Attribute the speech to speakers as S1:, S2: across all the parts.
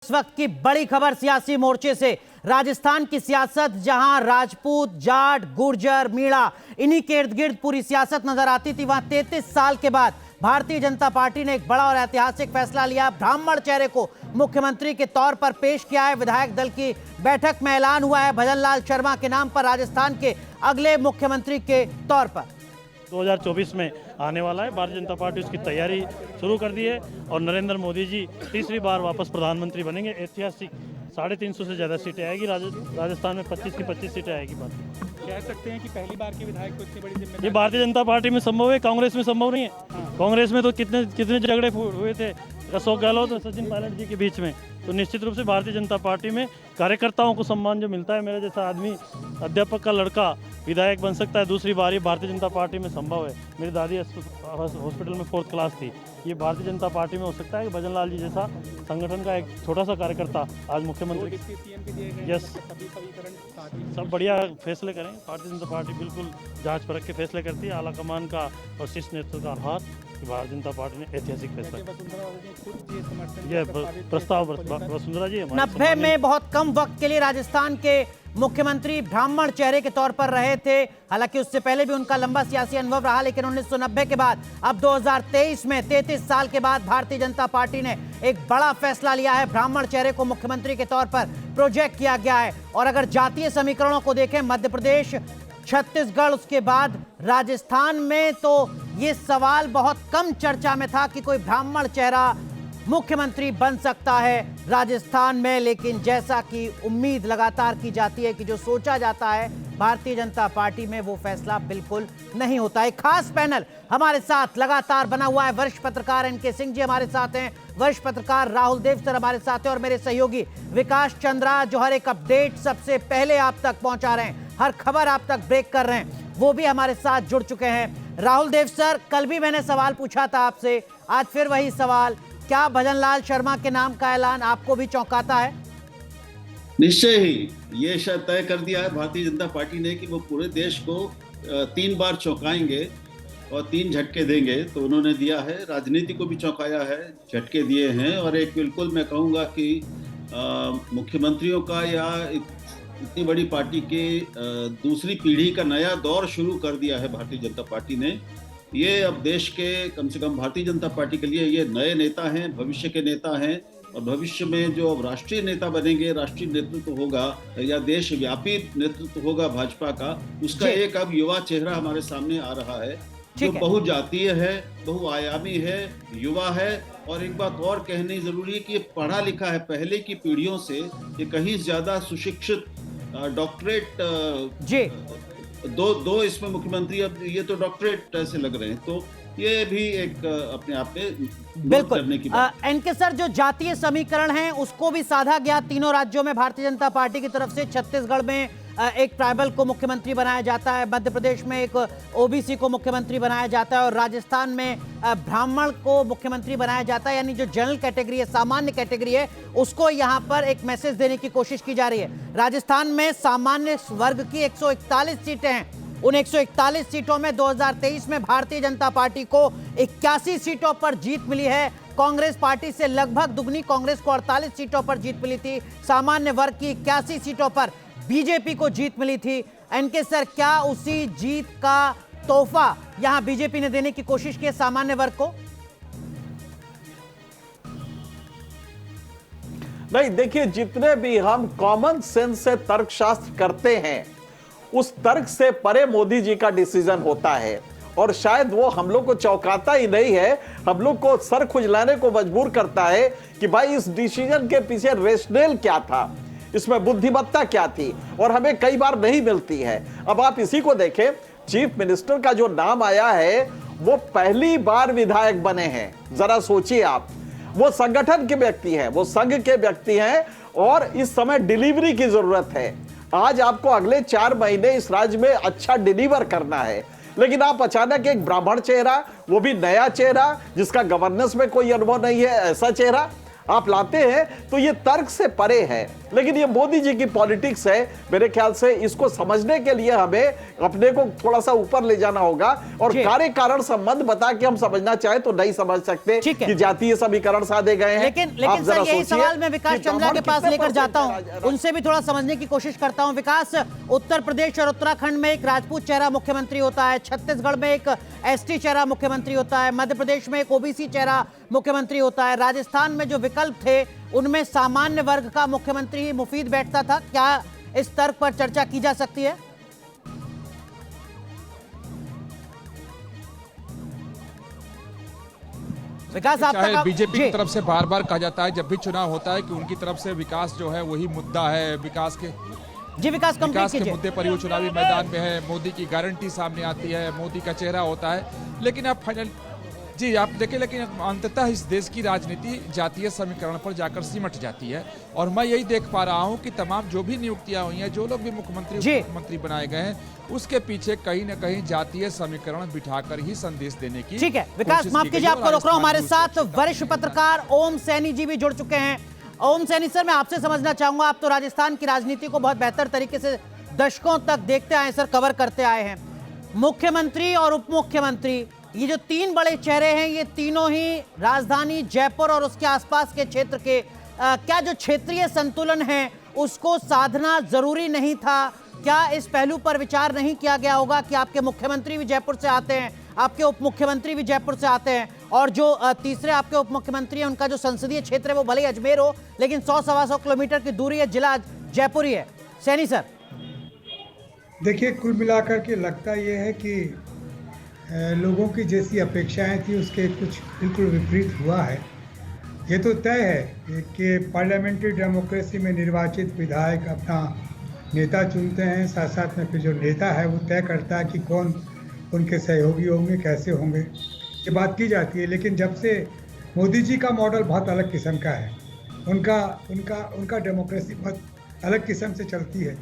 S1: इस वक्त की बड़ी खबर सियासी मोर्चे से। राजस्थान की सियासत, जहां राजपूत, जाट, गुर्जर, मीणा, इन्हीं के इर्द गिर्द पूरी सियासत नजर आती थी, वहां 33 साल के बाद भारतीय जनता पार्टी ने एक बड़ा और ऐतिहासिक फैसला लिया। ब्राह्मण चेहरे को मुख्यमंत्री के तौर पर पेश किया है। विधायक दल की बैठक में ऐलान हुआ है भजन लाल शर्मा के नाम पर राजस्थान के अगले मुख्यमंत्री के तौर पर
S2: 2024 में आने वाला है। भारतीय जनता पार्टी उसकी तैयारी शुरू कर दी है और नरेंद्र मोदी जी तीसरी बार वापस प्रधानमंत्री बनेंगे। ऐतिहासिक 350 से ज़्यादा सीटें आएगी। राजस्थान में 25 की 25 सीटें आएगी। बात
S3: कह सकते हैं कि पहली बार के विधायक को इतनी बड़ी जिम्मेदारी।
S2: ये भारतीय जनता पार्टी में संभव है, कांग्रेस में संभव नहीं है। कांग्रेस में तो कितने झगड़े हुए थे अशोक गहलोत और सचिन पायलट जी के बीच में। तो निश्चित रूप से भारतीय जनता पार्टी में कार्यकर्ताओं को सम्मान जो मिलता है, मेरे जैसा आदमी, अध्यापक का लड़का विधायक बन सकता है दूसरी बार, ये भारतीय जनता पार्टी में संभव है। मेरी दादी हॉस्पिटल में 4th क्लास थी, ये भारतीय जनता पार्टी में हो सकता है कि भजन लाल जी जैसा संगठन का एक छोटा सा कार्यकर्ता आज मुख्यमंत्री। यस, सब बढ़िया फैसले करें। भारतीय जनता पार्टी बिल्कुल जांच परख के फैसले करती है। आला कमान का और शीर्ष नेतृत्व का हाथ कि भारतीय जनता पार्टी ने ऐतिहासिक फैसला किया। प्रस्ताव वसुंधरा जी
S1: 90 में बहुत कम वक्त के लिए राजस्थान के मुख्यमंत्री ब्राह्मण चेहरे के तौर पर रहे थे। हालांकि उससे पहले भी उनका लंबा सियासी अनुभव रहा, लेकिन 1990 के बाद अब 2023 में 33 साल के बाद भारतीय जनता पार्टी ने एक बड़ा फैसला लिया है। ब्राह्मण चेहरे को मुख्यमंत्री के तौर पर प्रोजेक्ट किया गया है। और अगर जातीय समीकरणों को देखें, मध्य प्रदेश, छत्तीसगढ़, उसके बाद राजस्थान में, तो ये सवाल बहुत कम चर्चा में था कि कोई ब्राह्मण चेहरा मुख्यमंत्री बन सकता है राजस्थान में। लेकिन जैसा कि उम्मीद लगातार की जाती है कि जो सोचा जाता है भारतीय जनता पार्टी में, वो फैसला बिल्कुल नहीं होता। एक खास पैनल हमारे साथ लगातार बना हुआ है। वरिष्ठ पत्रकार एनके सिंह जी हमारे साथ हैं, वरिष्ठ पत्रकार राहुल देव सर हमारे साथ हैं, और मेरे सहयोगी विकास चंद्रा, जो हर एक अपडेट सबसे पहले आप तक पहुंचा रहे हैं, हर खबर आप तक ब्रेक कर रहे हैं, वो भी हमारे साथ जुड़ चुके हैं। राहुल देव सर, कल भी मैंने सवाल पूछा था आपसे, आज फिर वही सवाल, क्या भजन लाल शर्मा के नाम का ऐलान आपको भी चौंकाता है?
S4: निश्चय ही ये शायद तय कर दिया है भारतीय जनता पार्टी ने कि वो पूरे देश को 3 बार चौंकाएंगे और 3 झटके देंगे। तो उन्होंने दिया है, राजनीति को भी चौंकाया है, झटके दिए हैं। और एक बिल्कुल मैं कहूँगा कि मुख्यमंत्रियों का या इतनी बड़ी पार्टी के दूसरी पीढ़ी का नया दौर शुरू कर दिया है भारतीय जनता पार्टी ने। ये अब देश के, कम से कम भारतीय जनता पार्टी के लिए ये नए नेता हैं, भविष्य के नेता हैं। और भविष्य में जो अब राष्ट्रीय नेता बनेंगे, राष्ट्रीय नेतृत्व होगा या देशव्यापी नेतृत्व होगा भाजपा का, उसका एक अब युवा चेहरा हमारे सामने आ रहा है, जो बहुजातीय है, बहुआयामी है, युवा है। और एक बात और कहनी जरूरी है कि पढ़ा लिखा है पहले की पीढ़ियों से, ये कहीं ज्यादा सुशिक्षित, डॉक्टरेट दो इसमें मुख्यमंत्री, अब ये तो डॉक्टरेट ऐसे लग रहे हैं। तो ये भी एक अपने आप में
S1: बिल्कुल
S4: करने की बात।
S1: एनके सर, जो जातीय समीकरण है उसको भी साधा गया तीनों राज्यों में भारतीय जनता पार्टी की तरफ से। छत्तीसगढ़ में एक ट्राइबल को मुख्यमंत्री बनाया जाता है, मध्य प्रदेश में एक ओबीसी को मुख्यमंत्री बनाया जाता है, और राजस्थान में ब्राह्मण को मुख्यमंत्री बनाया जाता है। यानी जो जनरल कैटेगरी है, सामान्य कैटेगरी है, उसको यहाँ पर एक मैसेज देने की कोशिश की जा रही है। राजस्थान में सामान्य वर्ग की 141 सीटें हैं। उन 141 सीटों में 2023 में भारतीय जनता पार्टी को 81 सीटों पर जीत मिली है। कांग्रेस पार्टी से लगभग दुगनी, कांग्रेस को 48 सीटों पर जीत मिली थी। सामान्य वर्ग की 81 सीटों पर बीजेपी को जीत मिली थी। एनके सर, क्या उसी जीत का तोहफा यहां बीजेपी ने देने की कोशिश की सामान्य वर्ग को?
S5: नहीं, देखिए, जितने भी हम कॉमन सेंस से तर्कशास्त्र करते हैं, उस तर्क से परे मोदी जी का डिसीजन होता है। और शायद वो हम लोग को चौंकाता ही नहीं है, हम लोग को सर खुजलाने को मजबूर करता है कि भाई इस डिसीजन के पीछे रेशनल क्या था, इसमें बुद्धिमत्ता क्या थी, और हमें कई बार नहीं मिलती है। अब आप इसी को देखें, चीफ मिनिस्टर का जो नाम आया है, वो पहली बार विधायक बने हैं। जरा सोचिए आप, वो संगठन के व्यक्ति हैं, वो संघ के व्यक्ति हैं, और इस समय डिलीवरी की जरूरत है। आज आपको अगले 4 महीने इस राज्य में अच्छा डिलीवर करना है, लेकिन आप अचानक एक ब्राह्मण चेहरा, वो भी नया चेहरा जिसका गवर्नेंस में कोई अनुभव नहीं है, ऐसा चेहरा आप लाते हैं तो ये तर्क से परे है। लेकिन ये मोदी जी की पॉलिटिक्स है, मेरे ख्याल से इसको समझने के लिए हमें अपने को थोड़ा सा ऊपर ले जाना होगा और कार्य कारण संबंध बता के हम समझना चाहे तो नहीं समझ सकते कि जातीय समीकरण साधे गए हैं।
S1: लेकिन सर यही सवाल मैं विकास चंद्रा के पास लेकर जाता हूं, उनसे भी थोड़ा समझने की कोशिश करता हूं। विकास, उत्तर प्रदेश और उत्तराखंड में एक राजपूत चेहरा मुख्यमंत्री होता है, छत्तीसगढ़ में एक एसटी चेहरा मुख्यमंत्री होता है, मध्य प्रदेश में एक ओबीसी चेहरा मुख्यमंत्री होता है, राजस्थान में जो विकल्प थे उनमें सामान्य वर्ग का मुख्यमंत्री ही मुफीद बैठता था। क्या इस तर्क पर चर्चा की जा सकती है? विकास,
S3: चाहे बीजेपी की तरफ से बार बार कहा जाता है जब भी चुनाव होता है कि उनकी तरफ से विकास जो है वही मुद्दा है, विकास के मुद्दे पर ही वो चुनावी मैदान में है, मोदी की गारंटी सामने आती है, मोदी का चेहरा होता है। लेकिन अब फाइनल जी आप देखिए, लेकिन अंततः इस देश की राजनीति जातीय समीकरण पर जाकर सिमट जाती है। और मैं यही देख पा रहा हूं कि तमाम जो भी नियुक्तियां हुई हैं, जो लोग भी मुख्यमंत्री बनाए गए हैं, उसके पीछे कहीं न कहीं जातीय समीकरण बिठाकर ही संदेश देने की।
S1: ठीक है विकास, माफ कीजिए आपको रोक रहा हूं। हमारे साथ वरिष्ठ पत्रकार ओम सैनी जी भी जुड़ चुके हैं। ओम सैनी सर, मैं आपसे समझना चाहूंगा, आप तो राजस्थान की राजनीति को बहुत बेहतर तरीके से दशकों तक देखते आए सर, कवर करते आए हैं। मुख्यमंत्री और उप मुख्यमंत्री, ये जो तीन बड़े चेहरे हैं, ये तीनों ही राजधानी जयपुर और उसके आसपास के क्षेत्र के क्या जो क्षेत्रीय संतुलन है उसको साधना जरूरी नहीं था? क्या इस पहलू पर विचार नहीं किया गया होगा कि आपके मुख्यमंत्री भी जयपुर से आते हैं, आपके उप मुख्यमंत्री भी जयपुर से आते हैं, और जो तीसरे आपके उप मुख्यमंत्री हैं उनका जो संसदीय क्षेत्र है वो भले ही अजमेर हो, लेकिन 100-125 किलोमीटर की दूरी है, जिला जयपुर ही है। सैनी सर,
S6: देखिए, कुल मिलाकर के लगता ये है कि लोगों की जैसी अपेक्षाएं थी उसके कुछ बिल्कुल विपरीत हुआ है। ये तो तय है कि पार्लियामेंट्री डेमोक्रेसी में निर्वाचित विधायक अपना नेता चुनते हैं, साथ साथ में फिर जो नेता है वो तय करता है कि कौन उनके सहयोगी होंगे, कैसे होंगे, ये बात की जाती है। लेकिन जब से मोदी जी का मॉडल बहुत अलग किस्म का है, उनका डेमोक्रेसी बहुत अलग किस्म से चलती है।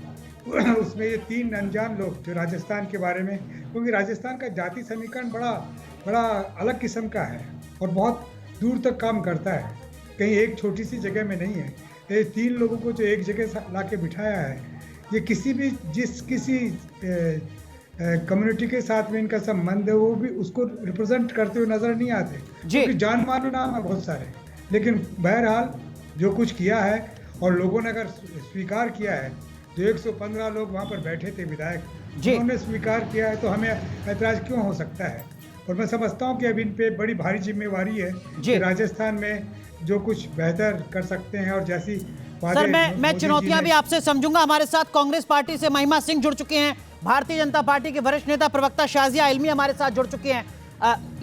S6: उसमें ये तीन अनजान लोग जो राजस्थान के बारे में, क्योंकि राजस्थान का जाति समीकरण बड़ा अलग किस्म का है और बहुत दूर तक काम करता है, कहीं एक छोटी सी जगह में नहीं है। ये तीन लोगों को जो एक जगह ला के बिठाया है, ये किसी कम्युनिटी के साथ में इनका संबंध है वो भी उसको रिप्रेजेंट करते हुए नजर नहीं आते, क्योंकि जान माने नाम है बहुत सारे। लेकिन बहरहाल जो कुछ किया है और लोगों ने अगर स्वीकार किया है, जो 115 लोग वहाँ पर बैठे थे विधायक, उन्होंने स्वीकार किया है, तो हमें ऐतराज क्यों हो सकता है? और मैं समझता हूँ कि अब इन पे बड़ी भारी जिम्मेवारी है कि राजस्थान में जो कुछ बेहतर कर सकते हैं और जैसी
S1: सर मैं चुनौतियां भी आपसे समझूंगा। हमारे साथ कांग्रेस पार्टी से महिमा सिंह जुड़ चुके हैं, भारतीय जनता पार्टी के वरिष्ठ नेता प्रवक्ता शाजिया इल्मी हमारे साथ जुड़ चुके हैं।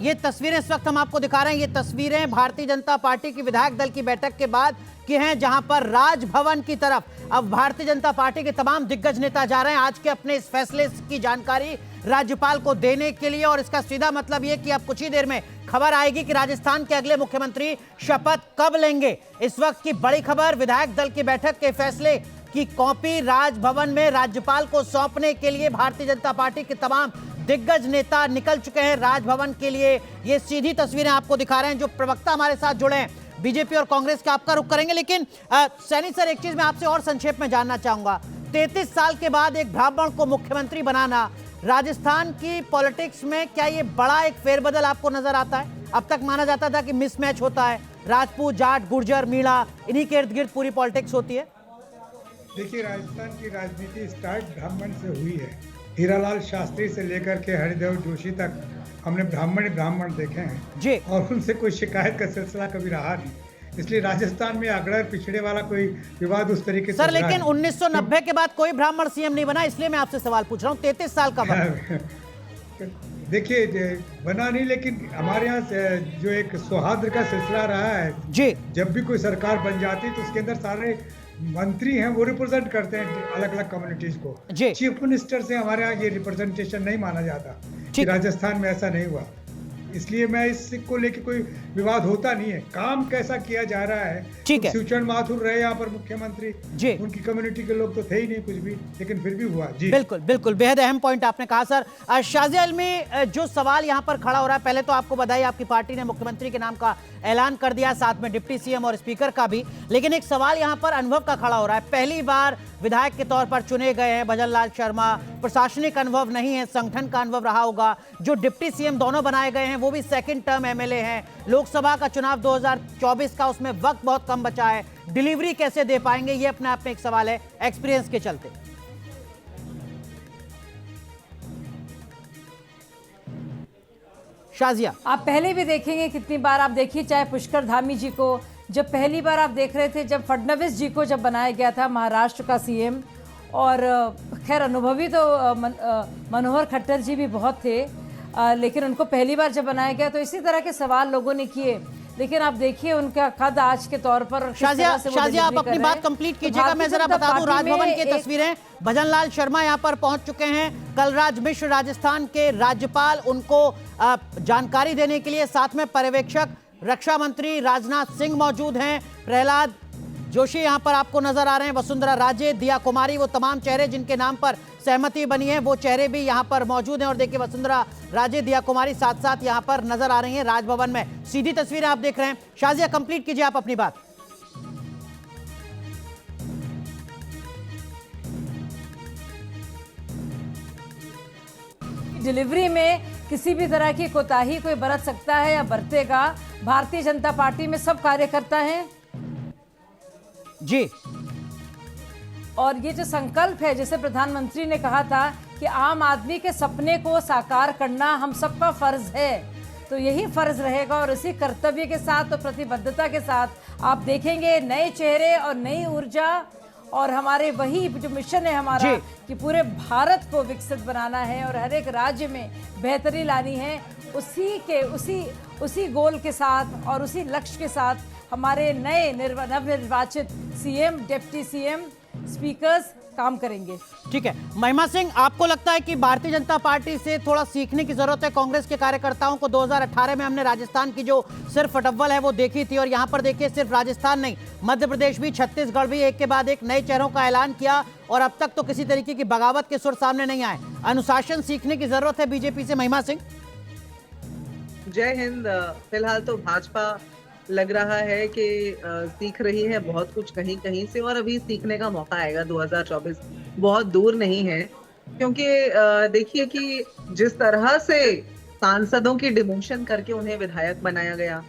S1: ये तस्वीरें इस वक्त हम आपको दिखा रहे हैं, ये तस्वीरें भारतीय जनता पार्टी की विधायक दल की बैठक के बाद की हैं, जहां पर राजभवन की तरफ अब भारतीय जनता पार्टी के तमाम दिग्गज नेता जा रहे हैं आज के अपने इस फैसले की जानकारी राज्यपाल को देने के लिए। और इसका सीधा मतलब ये कि अब कुछ ही देर में खबर आएगी कि राजस्थान के अगले मुख्यमंत्री शपथ कब लेंगे। इस वक्त की बड़ी खबर, विधायक दल की बैठक के फैसले की कॉपी राजभवन में राज्यपाल को सौंपने के लिए भारतीय जनता पार्टी के तमाम दिग्गज नेता निकल चुके हैं राजभवन के लिए। ये सीधी तस्वीरें आपको दिखा रहे हैं। जो प्रवक्ता हमारे साथ जुड़े हैं बीजेपी और कांग्रेस के, आपका रुख करेंगे, लेकिन सैनी सर एक चीज मैं आपसे और संक्षेप में जानना चाहूंगा। 33 साल के बाद एक ब्राह्मण को मुख्यमंत्री बनाना राजस्थान की पॉलिटिक्स में, क्या ये बड़ा एक फेरबदल आपको नजर आता है? अब तक माना जाता था कि मिसमैच होता है, राजपूत, जाट, गुर्जर, मीणा, इन्हीं के इर्द गिर्द पूरी पॉलिटिक्स होती है।
S6: देखिए, राजस्थान की राजनीति स्टार्ट ब्राह्मण से हुई है। हीरालाल शास्त्री से लेकर के हरिदेव जोशी तक हमने ब्राह्मण देखे हैं जी, और उनसे कोई शिकायत का सिलसिला कभी रहा नहीं। इसलिए राजस्थान में अग्रर पिछड़े वाला कोई विवाद उस तरीके से
S1: सर, लेकिन 1990 के बाद कोई ब्राह्मण सीएम नहीं बना, इसलिए मैं आपसे सवाल पूछ रहा हूँ। 33 साल का
S6: देखिए बना नहीं, लेकिन हमारे यहाँ जो एक सौहार्द का सिलसिला रहा है जी, जब भी कोई सरकार बन जाती तो उसके अंदर सारे मंत्री हैं वो रिप्रेजेंट करते हैं अलग अलग कम्युनिटीज को। चीफ मिनिस्टर से हमारे यहाँ ये रिप्रेजेंटेशन नहीं माना जाता कि राजस्थान में ऐसा नहीं हुआ। इसलिए मैं इसको लेके कोई विवाद होता नहीं है। काम कैसा किया जा रहा है।
S1: ठीक है।
S6: शिवचरण माथुर रहे यहाँ पर मुख्यमंत्री
S1: जी,
S6: उनकी कम्युनिटी के लोग तो थे ही नहीं कुछ भी, लेकिन फिर भी हुआ। जी
S1: बिल्कुल बिल्कुल, बेहद अहम पॉइंट आपने कहा सर। शाजिया इल्मी, जो सवाल यहाँ पर खड़ा हो रहा है, पहले तो आपको बधाई, आपकी पार्टी ने मुख्यमंत्री के नाम का ऐलान कर दिया, साथ में डिप्टी सीएम और स्पीकर का भी, लेकिन एक सवाल यहाँ पर अनुभव का खड़ा हो रहा है। पहली बार विधायक के तौर पर चुने गए हैं भजन लाल शर्मा, प्रशासनिक अनुभव नहीं है, संगठन का अनुभव रहा होगा। जो डिप्टी सीएम दोनों बनाए गए हैं वो भी सेकंड टर्म एमएलए हैं। लोकसभा का चुनाव 2024 का, उसमें वक्त बहुत कम बचा है, डिलीवरी कैसे दे पाएंगे, ये अपने आप में एक सवाल है एक्सपीरियंस के चलते। शाजिया,
S7: आप पहले भी देखेंगे कितनी बार आप देखिए, चाहे पुष्कर धामी जी को जब पहली बार आप देख रहे थे, जब फडणवीस जी को जब बनाया गया था महाराष्ट्र का सीएम, और खैर अनुभवी तो मनोहर खट्टर जी भी बहुत थे, लेकिन उनको पहली बार जब बनाया गया तो इसी तरह के सवाल लोगों ने किए, लेकिन आप देखिए उनका कद आज के तौर पर।
S1: शाजिया आप अपनी बात कंप्लीट कीजिएगा, मैं जरा बता दूं राजभवन की तस्वीरें। भजन लाल शर्मा यहां पर पहुंच चुके हैं, कलराज मिश्र राजस्थान के राज्यपाल उनको जानकारी देने के लिए, साथ में पर्यवेक्षक रक्षा मंत्री राजनाथ सिंह मौजूद हैं, प्रहलाद जोशी यहां पर आपको नजर आ रहे हैं, वसुंधरा राजे, दिया कुमारी, वो तमाम चेहरे जिनके नाम पर सहमति बनी है वो चेहरे भी यहां पर मौजूद हैं। और देखिए वसुंधरा राजे, दिया कुमारी साथ साथ यहां पर नजर आ रही हैं राजभवन में, सीधी तस्वीरें आप देख रहे हैं। शाजिया कंप्लीट कीजिए आप अपनी बात।
S7: डिलीवरी में किसी भी तरह की कोताही कोई बरत सकता है या बरतेगा, भारतीय जनता पार्टी में सब कार्यकर्ता हैं
S1: जी,
S7: और ये जो संकल्प है, जैसे प्रधानमंत्री ने कहा था कि आम आदमी के सपने को साकार करना हम सबका फर्ज है, तो यही फर्ज रहेगा और इसी कर्तव्य के साथ और प्रतिबद्धता के साथ आप देखेंगे नए चेहरे और नई ऊर्जा, और हमारे वही जो मिशन है हमारा कि पूरे भारत को विकसित बनाना है और हर एक राज्य में बेहतरी लानी है, उसी गोल के साथ और उसी लक्ष्य के साथ हमारे नए नवनिर्वाचित सीएम, डिप्टी सीएम, स्पीकर्स काम करेंगे।
S1: ठीक है महिमा सिंह, आपको लगता है कि भारतीय जनता पार्टी से थोड़ा सीखने की जरूरत है कांग्रेस के कार्यकर्ताओं को? 2018 में हमने राजस्थान की जो सिर्फ अटव्वल है वो देखी थी, और यहाँ पर देखिए सिर्फ राजस्थान नहीं, मध्य प्रदेश भी, छत्तीसगढ़ भी एक के बाद एक नए चेहरों का ऐलान किया, और अब तक तो किसी तरीके की बगावत के सुर सामने नहीं आए। अनुशासन सीखने की जरूरत है बीजेपी से? महिमा सिंह,
S8: जय हिंद। फिलहाल तो भाजपा लग रहा है कि सीख रही है बहुत कुछ कहीं कहीं से, और अभी सीखने का मौका आएगा। 2024 बहुत दूर नहीं है, क्योंकि देखिए कि जिस तरह से सांसदों की डिमोशन करके उन्हें विधायक बनाया गया,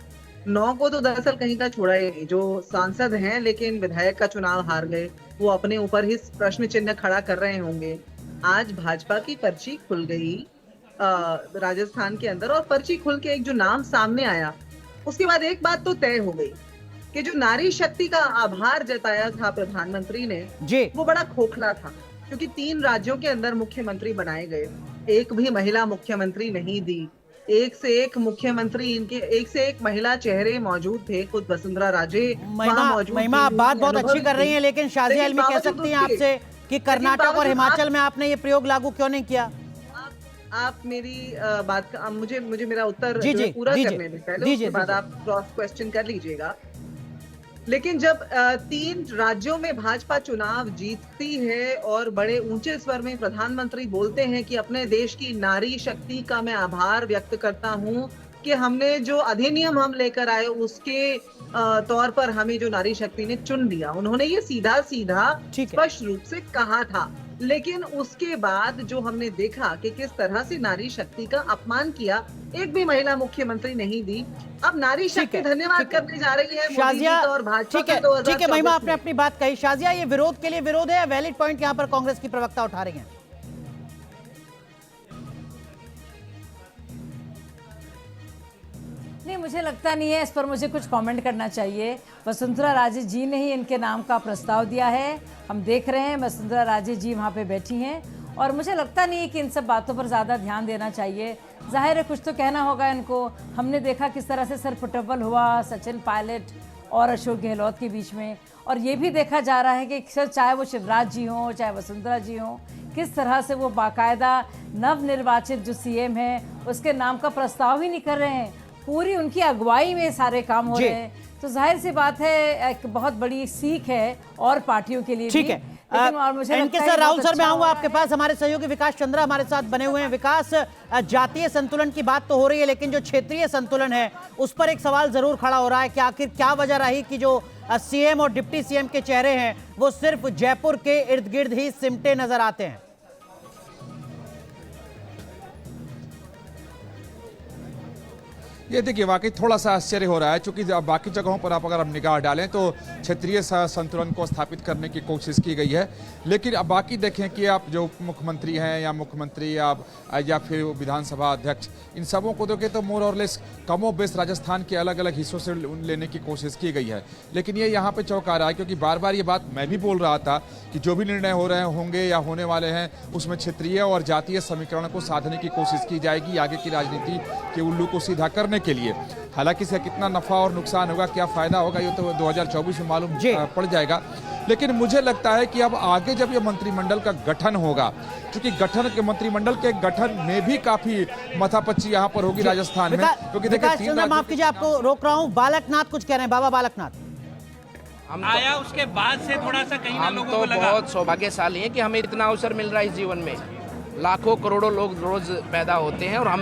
S8: 9 को तो दरअसल कहीं का छोड़ा ही, जो सांसद हैं लेकिन विधायक का चुनाव हार गए, वो अपने ऊपर ही प्रश्न चिन्ह खड़ा कर रहे होंगे। आज भाजपा की पर्ची खुल गई राजस्थान के अंदर, और पर्ची खुल के एक जो नाम सामने आया, उसके बाद एक बात तो तय हो गई कि जो नारी शक्ति का आभार जताया था प्रधानमंत्री ने जी, वो बड़ा खोखला था, क्योंकि 3 राज्यों के अंदर मुख्यमंत्री बनाए गए, एक भी महिला मुख्यमंत्री नहीं दी, एक से एक मुख्यमंत्री, इनके एक से एक महिला चेहरे मौजूद थे, खुद वसुंधरा राजे मौजूद।
S1: महिमा आप बात बहुत अच्छी कर रही हैं, लेकिन शाजिया इल्मी कह सकती हैं आपसे कि कर्नाटक और हिमाचल में आपने ये प्रयोग लागू क्यों नहीं किया?
S8: आप मेरी बात का मुझे मेरा उत्तर पूरा करने दें पहले, उसके बाद आप क्रॉस क्वेश्चन कर लीजिएगा। लेकिन जब 3 राज्यों में भाजपा चुनाव जीतती है और बड़े ऊंचे स्वर में प्रधानमंत्री बोलते हैं कि अपने देश की नारी शक्ति का मैं आभार व्यक्त करता हूं कि हमने जो अधिनियम हम लेकर आए उसके तौर पर हमें जो नारी शक्ति ने चुन लिया, उन्होंने ये सीधा स्पष्ट रूप से कहा था। लेकिन उसके बाद जो हमने देखा कि किस तरह से नारी शक्ति का अपमान किया, एक भी महिला मुख्यमंत्री नहीं दी। अब नारी शक्ति धन्यवाद करने जा रही है मोदी जी और भाजपा का।
S1: ठीक है महिमा, आपने अपनी बात कही। शाजिया, ये विरोध के लिए विरोध है या वैलिड पॉइंट यहाँ पर कांग्रेस की प्रवक्ता उठा रही हैं?
S7: नहीं, मुझे लगता नहीं है, इस पर मुझे कुछ कमेंट करना चाहिए। वसुंधरा राजे जी ने ही इनके नाम का प्रस्ताव दिया है, हम देख रहे हैं वसुंधरा राजे जी वहाँ पे बैठी हैं, और मुझे लगता नहीं है कि इन सब बातों पर ज़्यादा ध्यान देना चाहिए। जाहिर है कुछ तो कहना होगा इनको। हमने देखा किस तरह से सर फुटबॉल हुआ सचिन पायलट और अशोक गहलोत के बीच में, और ये भी देखा जा रहा है कि सर चाहे वो शिवराज जी हों चाहे वसुंधरा जी हों, किस तरह से वो बाकायदा नवनिर्वाचित जो सीएम है उसके नाम का प्रस्ताव ही नहीं कर रहे हैं, पूरी उनकी अगुवाई में सारे काम हो रहे हैं। तो जाहिर सी बात है एक बहुत बड़ी सीख है और पार्टियों के लिए।
S1: ठीक है, इनके सर राहुल सर मैं आऊंगा आपके पास। हमारे सहयोगी विकास चंद्रा हमारे साथ बने हुए हैं। विकास, जातीय संतुलन की बात तो हो रही है, लेकिन जो क्षेत्रीय संतुलन है उस पर एक सवाल जरूर खड़ा हो रहा है कि आखिर क्या वजह रही कि जो सीएम और डिप्टी सीएम के चेहरे हैं वो सिर्फ जयपुर के इर्द गिर्द ही सिमटे नजर आते हैं।
S3: ये देखिए वाकई थोड़ा सा आश्चर्य हो रहा है, क्योंकि बाकी जगहों पर आप अगर हम निगाह डालें तो क्षेत्रीय संतुलन को स्थापित करने की कोशिश की गई है, लेकिन अब बाकी देखें कि आप जो मुख्यमंत्री हैं या मुख्यमंत्री या फिर विधानसभा अध्यक्ष, इन सबों को देखें तो मोर और लेस कमो बेस राजस्थान के अलग अलग हिस्सों से लेने की कोशिश की गई है। लेकिन ये यहाँ पर चौंका रहा है, क्योंकि बार बार ये बात मैं भी बोल रहा था कि जो भी निर्णय हो रहे होंगे या होने वाले हैं उसमें क्षेत्रीय और जातीय समीकरण को साधने की कोशिश की जाएगी आगे की राजनीति के उल्लू को सीधा करने के लिए। हालांकि इससे कितना नफा और नुकसान होगा, क्या फायदा होगा, ये तो 2024 में मालूम पड़ जाएगा। लेकिन मुझे लगता है कि अब आगे जब ये मंत्रिमंडल का गठन होगा, क्योंकि मंत्रिमंडल के गठन में भी काफी माथापच्ची यहाँ पर होगी राजस्थान में, क्योंकि देखिए
S1: माफ कीजिए आपको रोक रहा हूँ, बालकनाथ कुछ कह रहे हैं। बाबा बालकनाथ,
S9: हम आया उसके बाद से थोड़ा सा कहीं ना लोगों को लगा बहुत सौभाग्यशाली है कि हमें इतना अवसर मिल रहा है इस जीवन में। लाखों करोड़ों लोग रोज पैदा होते हैं और हम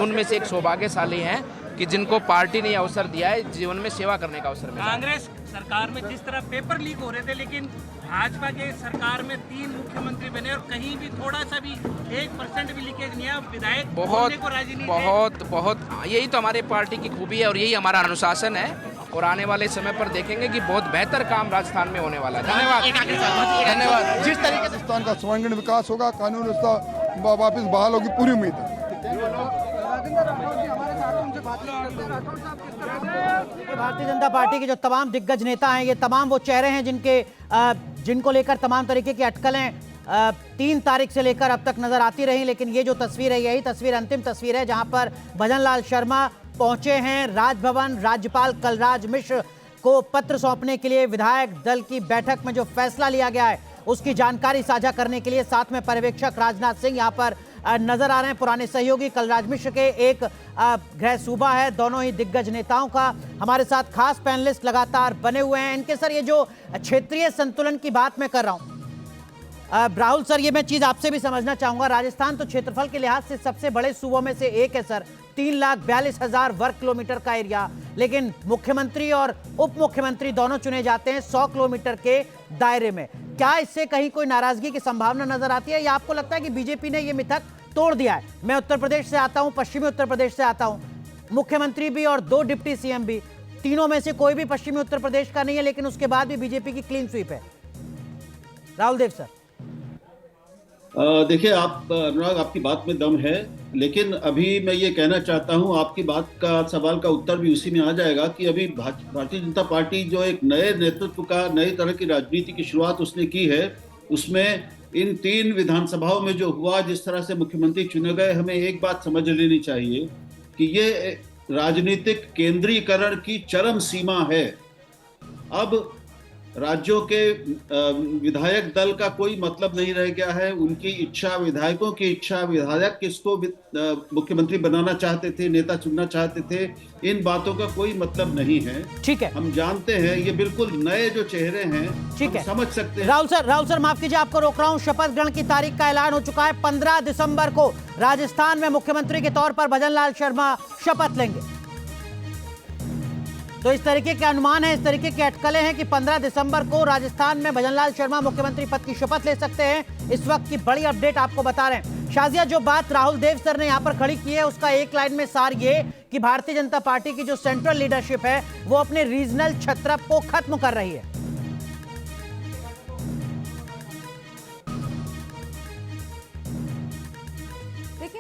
S9: उनमें से एक सौभाग्यशाली हैं कि जिनको पार्टी ने अवसर दिया है जीवन में सेवा करने का अवसर मिला। कांग्रेस सरकार में जिस तरह पेपर लीक हो रहे थे, लेकिन भाजपा के सरकार में 3 मुख्यमंत्री बने और कहीं भी थोड़ा सा भी 1% भी लीकेज नहीं है। विधायक बहुत यही तो हमारे पार्टी की खूबी है और यही हमारा अनुशासन है। और आने वाले समय पर देखेंगे कि बहुत बेहतर काम राजस्थान में होने वाला है। धन्यवाद।
S10: जिस तरीके से राजस्थान का सर्वांगीण विकास होगा, कानून व्यवस्था वापस बहाल होगी, पूरी उम्मीद है।
S1: भारतीय जनता पार्टी के जो तमाम दिग्गज नेता हैं, ये तमाम वो चेहरे हैं जिनको लेकर तमाम तरीके की अटकलें 3 तारीख से लेकर अब तक नजर आती रही। लेकिन ये जो तस्वीर है, यही तस्वीर अंतिम तस्वीर है जहां पर भजनलाल शर्मा पहुंचे हैं राजभवन। राज्यपाल कलराज मिश्र को पत्र सौंपने के लिए विधायक दल की बैठक में जो फैसला लिया गया है उसकी जानकारी साझा करने के लिए साथ में पर्यवेक्षक राजनाथ सिंह यहां पर नजर आ रहे हैं। पुराने सहयोगी कलराज मिश्र के एक गृह सूबा है। दोनों ही दिग्गज नेताओं का हमारे साथ खास पैनलिस्ट लगातार बने हुए हैं। इनके सर, ये जो क्षेत्रीय संतुलन की बात मैं कर रहा हूं, राहुल सर, ये मैं चीज आपसे भी समझना चाहूंगा। राजस्थान तो क्षेत्रफल के लिहाज से सबसे बड़े सूबों में से एक है सर, 3,42,000 वर्ग किलोमीटर का एरिया, लेकिन मुख्यमंत्री और उप मुख्यमंत्री दोनों चुने जाते हैं 100 किलोमीटर के दायरे में। क्या इससे कहीं कोई नाराजगी की संभावना नजर आती है, या आपको लगता है कि बीजेपी ने यह मिथक तोड़ दिया है? मैं उत्तर प्रदेश से आता हूं, पश्चिमी उत्तर प्रदेश से आता हूं, मुख्यमंत्री भी और 2 डिप्टी सीएम भी, तीनों में से कोई भी पश्चिमी उत्तर प्रदेश का नहीं है, लेकिन उसके बाद भी बीजेपी की क्लीन स्वीप है। राहुल देव सर,
S4: देखिए आप अनुराग, आपकी बात में दम है, लेकिन अभी मैं ये कहना चाहता हूँ, आपकी बात का सवाल का उत्तर भी उसी में आ जाएगा कि अभी भारतीय जनता पार्टी जो एक नए नेतृत्व का, नई तरह की राजनीति की शुरुआत उसने की है, उसमें इन 3 विधानसभाओं में जो हुआ, जिस तरह से मुख्यमंत्री चुने गए, हमें एक बात समझ लेनी चाहिए कि ये राजनीतिक केंद्रीकरण की चरम सीमा है। अब राज्यों के विधायक दल का कोई मतलब नहीं रह गया है। उनकी इच्छा, विधायकों की इच्छा, विधायक किसको मुख्यमंत्री बनाना चाहते थे, नेता चुनना चाहते थे, इन बातों का कोई मतलब नहीं है।
S1: ठीक है,
S4: हम जानते हैं, ये बिल्कुल नए जो चेहरे हैं, ठीक है, समझ सकते हैं।
S1: राहुल सर माफ कीजिए, आपको रोक रहा हूं। शपथ ग्रहण की तारीख का ऐलान हो चुका है। 15 दिसंबर को राजस्थान में मुख्यमंत्री के तौर पर भजनलाल शर्मा शपथ लेंगे। तो इस तरीके के अनुमान है, इस तरीके के अटकलें हैं कि 15 दिसंबर को राजस्थान में भजनलाल शर्मा मुख्यमंत्री पद की शपथ ले सकते हैं। इस वक्त की बड़ी अपडेट आपको बता रहे हैं। शाजिया, जो बात राहुल देव सर ने यहां पर खड़ी की है उसका एक लाइन में सार ये कि भारतीय जनता पार्टी की जो सेंट्रल लीडरशिप है वो अपने रीजनल छत्रप को खत्म कर रही है।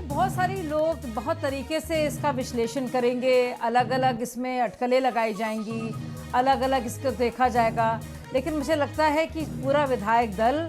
S7: बहुत सारी लोग बहुत तरीके से इसका विश्लेषण करेंगे, अलग अलग इसमें अटकलें लगाई जाएंगी, अलग अलग इसको देखा जाएगा, लेकिन मुझे लगता है कि पूरा विधायक दल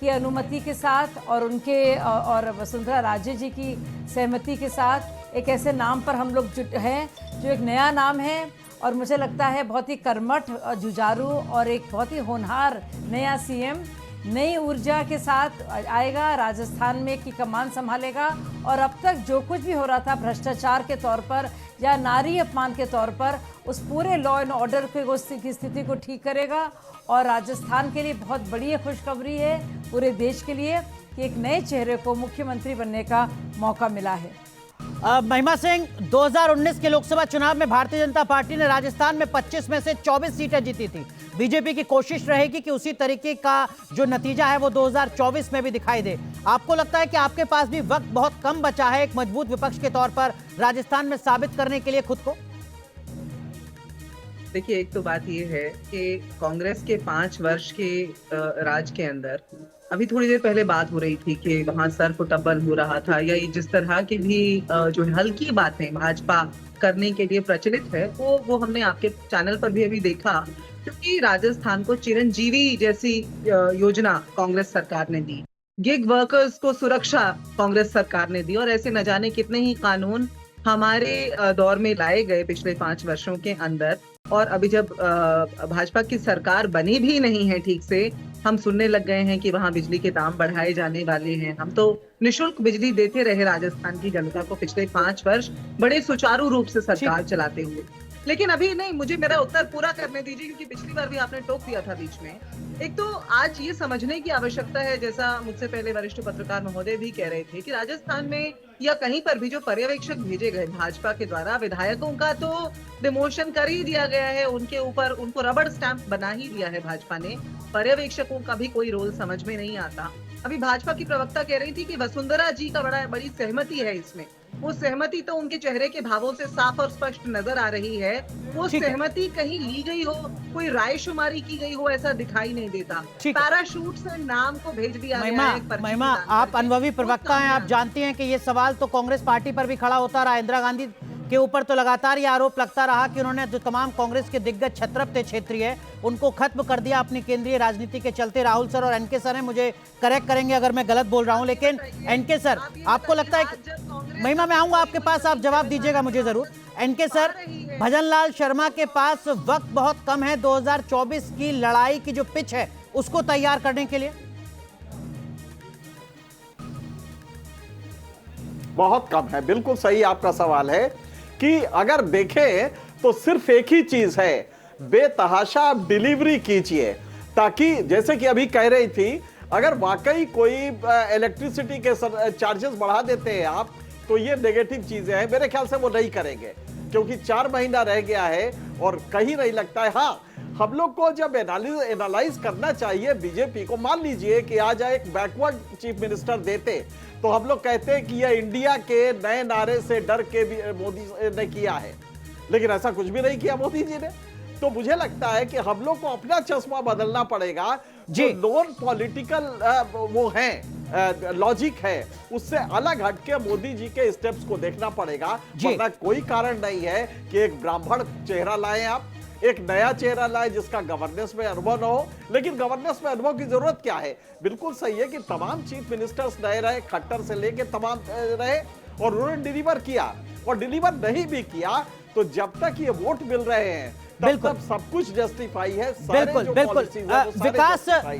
S7: की अनुमति के साथ और उनके और वसुंधरा राजे जी की सहमति के साथ एक ऐसे नाम पर हम लोग जुट हैं जो एक नया नाम है और मुझे लगता है बहुत ही कर्मठ, जुझारू और एक बहुत ही होनहार नया सीएम नई ऊर्जा के साथ आएगा, राजस्थान में की कमान संभालेगा और अब तक जो कुछ भी हो रहा था भ्रष्टाचार के तौर पर या नारी अपमान के तौर पर, उस पूरे लॉ एंड ऑर्डर की स्थिति को ठीक करेगा। और राजस्थान के लिए बहुत बड़ी खुशखबरी है पूरे देश के लिए कि एक नए चेहरे को मुख्यमंत्री बनने का मौका मिला है।
S1: महिमा सिंह, 2019 के लोकसभा चुनाव में भारतीय जनता पार्टी ने राजस्थान में 25 में से 24 सीटें जीती थी। बीजेपी की कोशिश रहेगी कि उसी तरीके का जो नतीजा है वो 2024 में भी दिखाई दे। आपको लगता है कि आपके पास भी वक्त बहुत कम बचा है एक मजबूत विपक्ष के तौर पर राजस्थान में साबित करने के लिए खुद को?
S8: देखिए, एक तो बात ये है कि कांग्रेस के 5 वर्ष के राज के अंदर, अभी थोड़ी देर पहले बात हो रही थी कि वहां सर फुटबल हो रहा था या ये जिस तरह की भी जो हल्की बातें भाजपा करने के लिए प्रचलित है वो हमने आपके चैनल पर भी अभी देखा, क्योंकि राजस्थान को चिरंजीवी जैसी योजना कांग्रेस सरकार ने दी, गिग वर्कर्स को सुरक्षा कांग्रेस सरकार ने दी और ऐसे न जाने कितने ही कानून हमारे दौर में लाए गए पिछले 5 वर्षों के अंदर। और अभी जब भाजपा की सरकार बनी भी नहीं है ठीक से, हम सुनने लग गए हैं कि वहां बिजली के दाम बढ़ाए जाने वाले हैं। हम तो निशुल्क बिजली देते रहे राजस्थान की जनता को पिछले 5 वर्ष बड़े सुचारू रूप से सरकार चलाते हुए। लेकिन अभी नहीं, मुझे मेरा उत्तर पूरा करने दीजिए, क्योंकि पिछली बार भी आपने टोक दिया था बीच में। एक तो आज ये समझने की आवश्यकता है, जैसा मुझसे पहले वरिष्ठ पत्रकार महोदय भी कह रहे थे, कि राजस्थान में या कहीं पर भी जो पर्यवेक्षक भेजे गए भाजपा के द्वारा, विधायकों का तो डिमोशन कर ही दिया गया है, उनके ऊपर उनको रबड़ स्टैंप बना ही दिया है भाजपा ने। पर्यवेक्षकों का भी कोई रोल समझ में नहीं आता। अभी भाजपा की प्रवक्ता कह रही थी कि वसुंधरा जी का बड़ी सहमति है इसमें। वो सहमति तो उनके चेहरे के भावों से साफ और स्पष्ट नजर आ रही है। वो सहमति कहीं ली गई हो, कोई रायशुमारी की गई हो, ऐसा दिखाई नहीं देता। पैराशूट से नाम को भेज दिया गया है।
S1: महिमा, आप अनुभवी प्रवक्ता हैं, आप जानती हैं कि ये सवाल तो कांग्रेस पार्टी पर भी खड़ा होता रहा। इंदिरा गांधी के ऊपर तो लगातार ये आरोप लगता रहा कि उन्होंने जो तमाम कांग्रेस के दिग्गज छत्रप थे क्षेत्रीय, उनको खत्म कर दिया अपनी केंद्रीय राजनीति के चलते। राहुल सर और एनके सर हैं, मुझे करेक्ट करेंगे अगर मैं गलत बोल रहा हूं, लेकिन एनके सर, आपको लगता है कि... महिमा, मैं आऊंगा आपके पास, आप जवाब दीजिएगा मुझे जरूर। एनके सर, भजनलाल शर्मा के पास वक्त बहुत कम है 2024 की लड़ाई की जो पिच है उसको तैयार करने के लिए?
S5: बहुत कम है। बिल्कुल सही आपका सवाल है कि अगर देखें तो सिर्फ एक ही चीज है, बेतहाशा आप डिलीवरी कीजिए, ताकि जैसे कि अभी कह रही थी, अगर वाकई कोई इलेक्ट्रिसिटी के चार्जेस बढ़ा देते हैं आप, तो ये नेगेटिव चीजें हैं। मेरे ख्याल से वो नहीं करेंगे, क्योंकि 4 महीना रह गया है और कहीं नहीं लगता है। हाँ, हम लोग को जब एनालाइज करना चाहिए बीजेपी को, मान लीजिए कि आज एक बैकवर्ड चीफ मिनिस्टर देते, तो हम लोग कहते हैं कि यह इंडिया के नए नारे से डर के भी मोदी ने किया है, लेकिन ऐसा कुछ भी नहीं किया मोदी जी ने। तो मुझे लगता है कि हम लोग को अपना चश्मा बदलना पड़ेगा। जो नॉन पॉलिटिकल वो है लॉजिक है, उससे अलग हटके मोदी जी के स्टेप्स को देखना पड़ेगा। वरना कोई कारण नहीं है कि एक ब्राह्मण चेहरा लाएं आप, एक नया चेहरा लाए जिसका गवर्नेंस में अनुभव न हो। लेकिन गवर्नेंस में अनुभव की जरूरत क्या है? बिल्कुल सही है कि तमाम चीफ मिनिस्टर्स नए रहे, खट्टर से लेके तमाम रहे, और उन्होंने डिलीवर किया। और डिलीवर नहीं भी किया तो जब तक ये वोट मिल रहे हैं तब सब कुछ जस्टिफाई है।
S1: बिल्कुल बिल्कुल।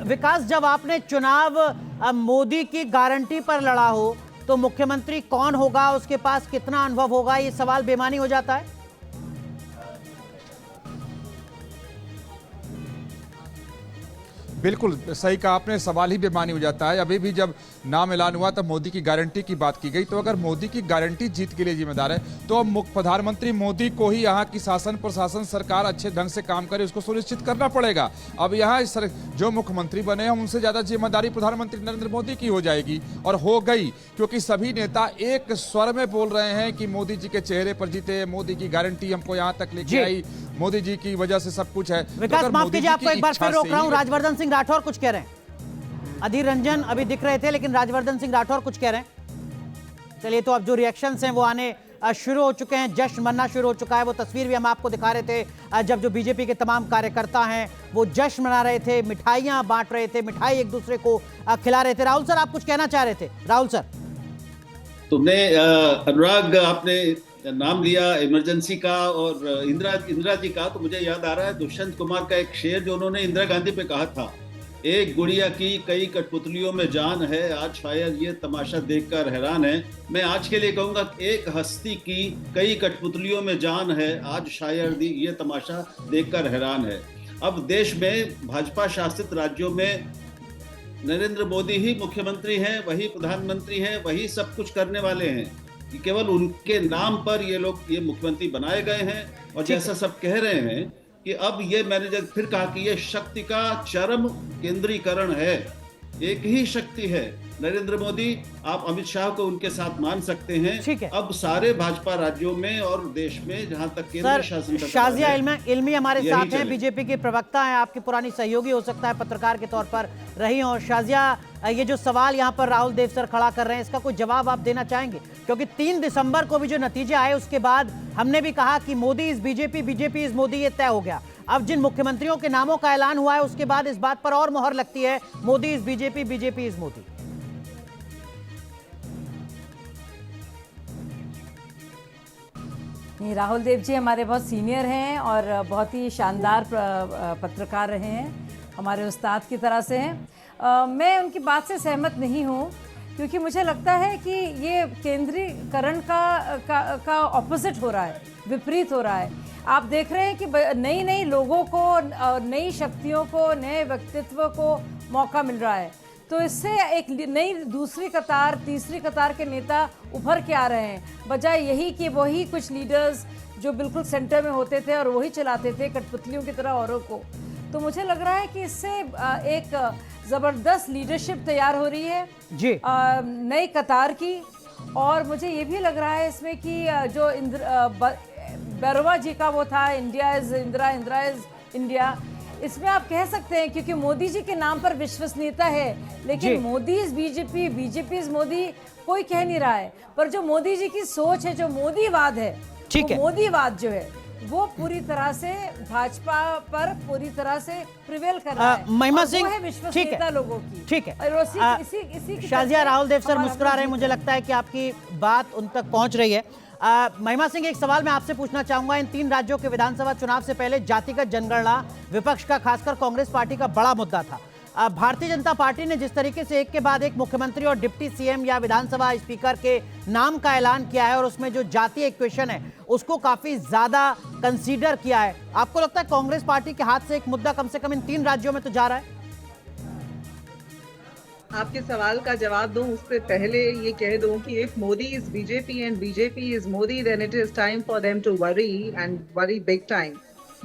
S1: विकास, जब आपने चुनाव मोदी की गारंटी पर लड़ा हो तो मुख्यमंत्री कौन होगा, उसके पास कितना अनुभव होगा, ये सवाल बेमानी हो जाता है?
S3: बिल्कुल सही कहा आपने, सवाल ही बेमानी हो जाता है। अभी भी जब नाम ऐलान हुआ तब मोदी की गारंटी की बात की गई, तो अगर मोदी की गारंटी जीत के लिए जिम्मेदार है तो अब प्रधानमंत्री मोदी को ही यहाँ की शासन प्रशासन सरकार अच्छे ढंग से काम करे उसको सुनिश्चित करना पड़ेगा। अब यहाँ जो मुख्यमंत्री बने हैं उनसे ज्यादा जिम्मेदारी प्रधानमंत्री नरेंद्र मोदी की हो जाएगी, और हो गई, क्योंकि सभी नेता एक स्वर में बोल रहे हैं कि मोदी जी के चेहरे पर जीते, मोदी की गारंटी हमको यहाँ तक लेके आई, मोदी जी की वजह से सब कुछ है।
S1: विकास, माफ कीजिए, आपको एक बार फिर रोक रहा हूं। राजवर्धन सिंह राठौर कुछ कह रहे हैं। अधीर रंजन अभी दिख रहे थे, लेकिन राजवर्धन सिंह राठौर कुछ कह रहे हैं। चलिए, तो अब जो रिएक्शंस हैं वो आने शुरू हो चुके हैं, जश्न मनना शुरू हो चुका है। वो तस्वीर भी हम आपको दिखा रहे थे जब जो बीजेपी के तमाम कार्यकर्ता हैं वो जश्न मना रहे थे, मिठाइयां बांट रहे थे, मिठाई एक दूसरे को खिला रहे थे। राहुल सर, आप कुछ कहना चाह रहे थे? राहुल सर,
S4: तुमने अनुराग, आपने नाम लिया इमरजेंसी का और इंदिरा जी का, तो मुझे याद आ रहा है दुष्यंत कुमार का एक शेर जो उन्होंने इंदिरा गांधी पे कहा था एक गुड़िया की कई कठपुतलियों में जान है, आज शायद ये तमाशा देखकर हैरान है। मैं आज के लिए कहूँगा एक हस्ती की कई कठपुतलियों में जान है, आज शायद ये तमाशा देखकर हैरान है। अब देश में भाजपा शासित राज्यों में नरेंद्र मोदी ही मुख्यमंत्री हैं, वही प्रधानमंत्री हैं, वही सब कुछ करने वाले हैं। केवल उनके नाम पर ये लोग ये मुख्यमंत्री बनाए गए हैं। और जैसा सब कह रहे हैं कि अब ये मैंने जब फिर कहा कि ये शक्ति का चरम केंद्रीकरण है, एक ही शक्ति है नरेंद्र मोदी। आप अमित शाह को उनके साथ मान सकते हैं।
S1: ठीक है।
S4: अब सारे भाजपा राज्यों में और देश में जहां तक केंद्रीय शासन का
S1: शाजिया इल्मी हमारे साथ हैं, बीजेपी की प्रवक्ता हैं, आपकी पुरानी सहयोगी हो सकता है, पत्रकार के तौर पर रही हो। शाजिया, ये जो सवाल यहाँ पर राहुल देव सर खड़ा कर रहे हैं, इसका कोई जवाब आप देना चाहेंगे? क्योंकि 3 दिसंबर को भी जो नतीजे आए उसके बाद हमने भी कहा कि Modi is BJP, BJP is Modi, ये तय हो गया। अब जिन मुख्यमंत्रियों के नामों का ऐलान हुआ है उसके बाद इस बात पर और मोहर लगती है, Modi is BJP, BJP is Modi.
S7: Rahul Dev ji हमारे बहुत सीनियर हैं और बहुत ही शानदार पत्रकार रहे हैं, हमारे उस्ताद की तरह से हैं। मैं उनकी बात से सहमत नहीं हूँ, क्योंकि मुझे लगता है कि ये केंद्रीकरण का ऑपोजिट हो रहा है, विपरीत हो रहा है। आप देख रहे हैं कि नई नई लोगों को, नई शक्तियों को, नए व्यक्तित्व को मौका मिल रहा है, तो इससे एक नई दूसरी कतार, तीसरी कतार के नेता उभर के आ रहे हैं, बजाय यही कि वही कुछ लीडर्स जो बिल्कुल सेंटर में होते थे और वही चलाते थे कठपुतलियों की तरह औरों को। तो मुझे लग रहा है कि इससे एक ज़बरदस्त लीडरशिप तैयार हो रही है जी, नई कतार की। और मुझे ये भी लग रहा है इसमें कि जो बैरवा जी का वो था, India is Indira, Indira is India, इसमें आप कह सकते हैं क्योंकि मोदी जी के नाम पर विश्वसनीयता है, लेकिन Modi is BJP, BJP is Modi कोई कह नहीं रहा है। पर जो मोदी जी की सोच है, जो मोदीवाद है, ठीक है, मोदीवाद जो है वो पूरी तरह से भाजपा पर पूरी तरह से प्रिवेल कर रहा है।
S1: महिमा सिंह,
S7: है विश्वसनीयता लोगों की,
S1: ठीक है।
S7: और इसी
S1: शाजिया, राहुल देव सर मुस्कुरा रहे हैं, मुझे लगता है कि आपकी बात उन तक पहुंच रही है। महिमा सिंह, एक सवाल मैं आपसे पूछना चाहूंगा। इन 3 राज्यों के विधानसभा चुनाव से पहले जातिगत जनगणना विपक्ष का, खासकर कांग्रेस पार्टी का बड़ा मुद्दा था। भारतीय जनता पार्टी ने जिस तरीके से एक के बाद एक मुख्यमंत्री और डिप्टी सीएम या विधानसभा स्पीकर के नाम का ऐलान किया है और उसमें जो जातीय इक्वेशन है उसको काफी ज्यादा कंसीडर किया है, आपको लगता है कांग्रेस पार्टी के हाथ से एक मुद्दा कम से कम इन 3 राज्यों में तो जा रहा है?
S8: आपके सवाल का जवाब दूं उससे पहले ये कह दूं कि if Modi is BJP and BJP is Modi, then it is time for them to worry and worry big time.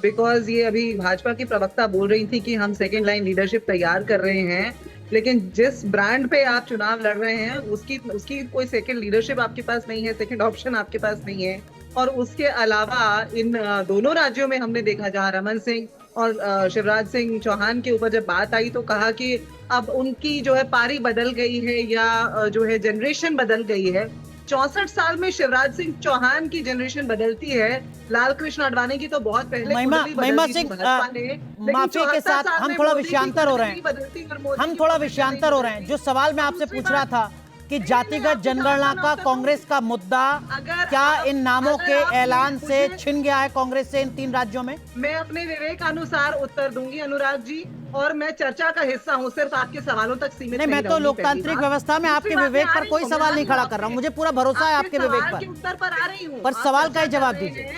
S8: Because ये अभी भाजपा की प्रवक्ता बोल रही थी कि हम सेकेंड लाइन लीडरशिप तैयार कर रहे हैं, लेकिन जिस ब्रांड पे आप चुनाव लड़ रहे हैं उसकी कोई सेकेंड लीडरशिप आपके पास नहीं है, सेकेंड ऑप्शन आपके पास नहीं है। और उसके अलावा इन दोनों राज्यों में हमने देखा, जहां रमन सिंह और शिवराज सिंह चौहान के ऊपर जब बात आई तो कहा कि अब उनकी जो है पारी बदल गई है या जो है जनरेशन बदल गई है। 64 साल में शिवराज सिंह चौहान की जनरेशन बदलती है, लाल कृष्ण आडवाणी की तो बहुत पहले
S1: महिमा सिंह, माफी के साथ हम थोड़ा विषयांतर हो रहे हैं, जो सवाल मैं आपसे पूछ रहा था कि जातिगत जनगणना का कांग्रेस का मुद्दा क्या इन नामों के ऐलान से छिन गया है कांग्रेस से इन 3 राज्यों में?
S8: मैं अपने विवेक अनुसार उत्तर दूंगी अनुराग जी, और मैं चर्चा का हिस्सा हूँ, सिर्फ आपके सवालों तक सीमित नहीं।
S1: मैं तो लोकतांत्रिक व्यवस्था में आपके विवेक पर कोई सवाल नहीं खड़ा कर रहा हूँ, मुझे पूरा भरोसा है आपके विवेक पर।
S8: उत्तर पर आ रही हूँ,
S1: पर सवाल का ही जवाब दीजिए।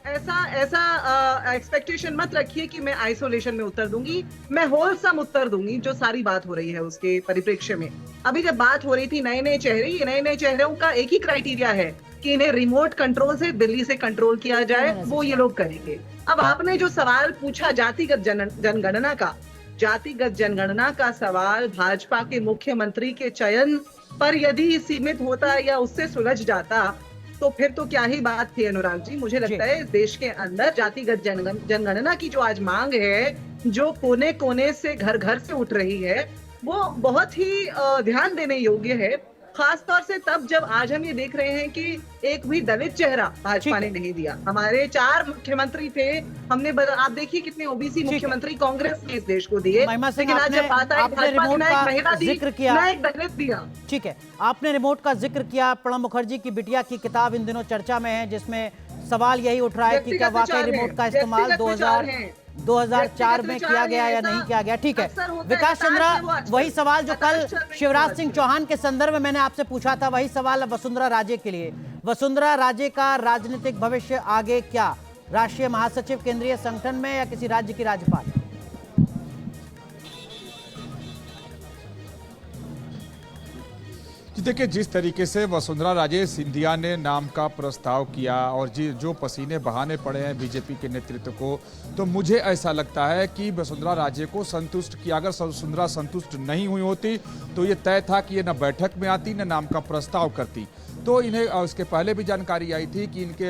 S8: ऐसा एक्सपेक्टेशन मत रखिए कि मैं आइसोलेशन में उत्तर दूंगी, मैं होलसम उत्तर दूंगी जो सारी बात हो रही है उसके परिप्रेक्ष्य में। अभी जब बात हो रही थी नए नए चेहरे, ये नए नए चेहरों का एक ही क्राइटेरिया है कि इन्हें रिमोट कंट्रोल से दिल्ली से कंट्रोल किया जाए, वो ये लोग करेंगे। अब आपने जो सवाल पूछा जातिगत जनगणना का, जातिगत जनगणना का सवाल भाजपा के मुख्यमंत्री के चयन पर यदि सीमित होता या उससे सुलझ जाता तो फिर तो क्या ही बात थी अनुराग जी। मुझे लगता है इस देश के अंदर जातिगत जनगणना की जो आज मांग है, जो कोने कोने से घर घर से उठ रही है, वो बहुत ही ध्यान देने योग्य है। खास तौर से तब जब आज हम ये देख रहे हैं कि एक भी दलित चेहरा भाजपा ने नहीं दिया। हमारे 4 मुख्यमंत्री थे, हमने आप देखिए कितने ओबीसी मुख्यमंत्री कांग्रेस ने इस देश को दिए, लेकिन आज जब बात आई भाजपा ने एक महिला दी, ना एक दलित दिया।
S1: ठीक है, आपने रिमोट का जिक्र किया। प्रणब मुखर्जी की बिटिया की किताब इन दिनों चर्चा में है, जिसमें सवाल यही उठ रहा है कि क्या वाकई रिमोट का इस्तेमाल 2004 में किया गया या नहीं किया गया। ठीक है विकास चंद्रा, वही सवाल जो कल शिवराज सिंह चौहान के संदर्भ में मैंने आपसे पूछा था, वही सवाल अब वसुंधरा राजे के लिए। वसुंधरा राजे का राजनीतिक भविष्य आगे क्या, राष्ट्रीय महासचिव केंद्रीय संगठन में या किसी राज्य की राज्यपाल?
S3: देखिए जिस तरीके से वसुंधरा राजे सिंधिया ने नाम का प्रस्ताव किया और जो पसीने बहाने पड़े हैं बीजेपी के नेतृत्व को, तो मुझे ऐसा लगता है कि वसुंधरा राजे को संतुष्ट किया। अगर वसुंधरा संतुष्ट नहीं हुई होती तो ये तय था कि ये न बैठक में आती न नाम का प्रस्ताव करती। तो इन्हें उसके पहले भी जानकारी आई थी कि इनके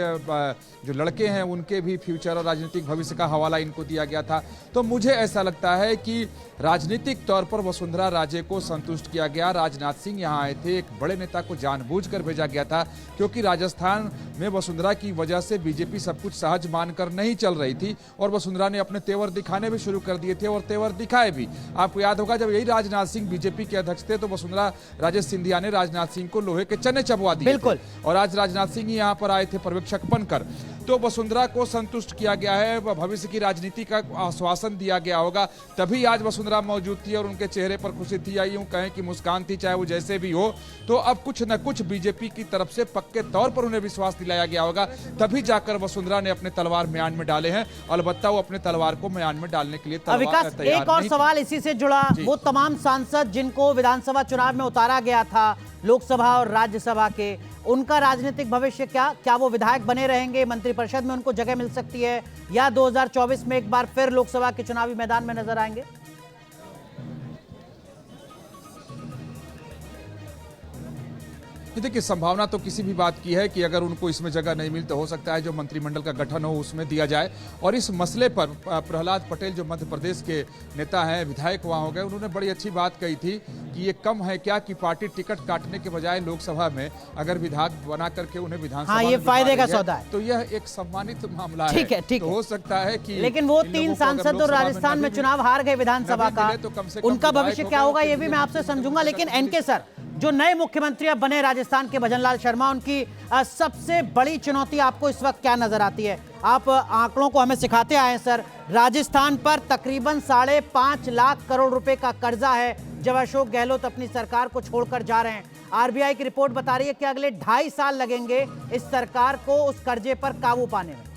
S3: जो लड़के हैं उनके भी फ्यूचर और राजनीतिक भविष्य का हवाला इनको दिया गया था। तो मुझे ऐसा लगता है कि राजनीतिक तौर पर वसुंधरा राजे को संतुष्ट किया गया। राजनाथ सिंह यहाँ आए थे, एक बड़े नेता को जानबूझकर भेजा गया था क्योंकि राजस्थान में वसुंधरा की वजह से बीजेपी सब कुछ सहज मानकर नहीं चल रही थी और वसुंधरा ने अपने तेवर दिखाने भी शुरू कर दिए थे और तेवर दिखाए भी। आपको याद होगा जब यही राजनाथ सिंह बीजेपी के अध्यक्ष थे तो वसुंधरा राजे सिंधिया ने राजनाथ सिंह को लोहे के चने चबवा दिए
S1: बिल्कुल।
S3: और आज राजनाथ सिंह यहाँ पर आए थे पर्यवेक्षक बनकर। तो वसुंधरा को संतुष्ट किया गया है, भविष्य की राजनीति का आश्वासन दिया गया होगा, तभी आज वसुंधरा मौजूद थी और उनके चेहरे पर खुशी थी या यूं कहें कि मुस्कान थी, चाहे वो जैसे भी हो। तो अब कुछ न कुछ बीजेपी की तरफ से पक्के तौर पर उन्हें विश्वास दिलाया गया होगा, तभी जाकर वसुंधरा ने अपने तलवार म्यान में डाले हैं। अलबत्ता वो अपने तलवार को म्यान में डालने के लिए
S1: विकास, एक और सवाल इसी से जुड़ा, वो तमाम सांसद जिनको विधानसभा चुनाव में उतारा गया था लोकसभा और राज्यसभा के, उनका राजनीतिक भविष्य क्या वो विधायक बने रहेंगे, मंत्रिपरिषद में उनको जगह मिल सकती है या 2024 में एक बार फिर लोकसभा के चुनावी मैदान में नजर आएंगे?
S3: देखिए संभावना तो किसी भी बात की है कि अगर उनको इसमें जगह नहीं मिली तो हो सकता है जो मंत्रिमंडल का गठन हो उसमें दिया जाए। और इस मसले पर प्रहलाद पटेल जो मध्य प्रदेश के नेता हैं, विधायक वहां हो गए, उन्होंने बड़ी अच्छी बात कही थी कि ये कम है क्या कि पार्टी टिकट काटने के बजाय लोकसभा में अगर विधायक बना करके उन्हें विधानसभा
S1: ये फायदे का सौदा है,
S3: तो यह एक सम्मानित मामला है।
S1: ठीक है।
S3: तो हो सकता है कि
S1: लेकिन वो 3 सांसद तो राजस्थान में चुनाव हार गए विधानसभा का, उनका भविष्य क्या होगा ये भी मैं आपसे समझूंगा। लेकिन एनके सर, जो नए मुख्यमंत्री अब बने राजस्थान के भजनलाल शर्मा, उनकी सबसे बड़ी चुनौती आपको इस वक्त क्या नजर आती है? आप आंकड़ों को हमें सिखाते आए हैं सर, राजस्थान पर तकरीबन 5.5 लाख करोड़ रुपए का कर्जा है जब अशोक गहलोत अपनी सरकार को छोड़कर जा रहे हैं। आरबीआई की रिपोर्ट बता रही है कि अगले 2.5 साल लगेंगे इस सरकार को उस कर्जे पर काबू पाने में।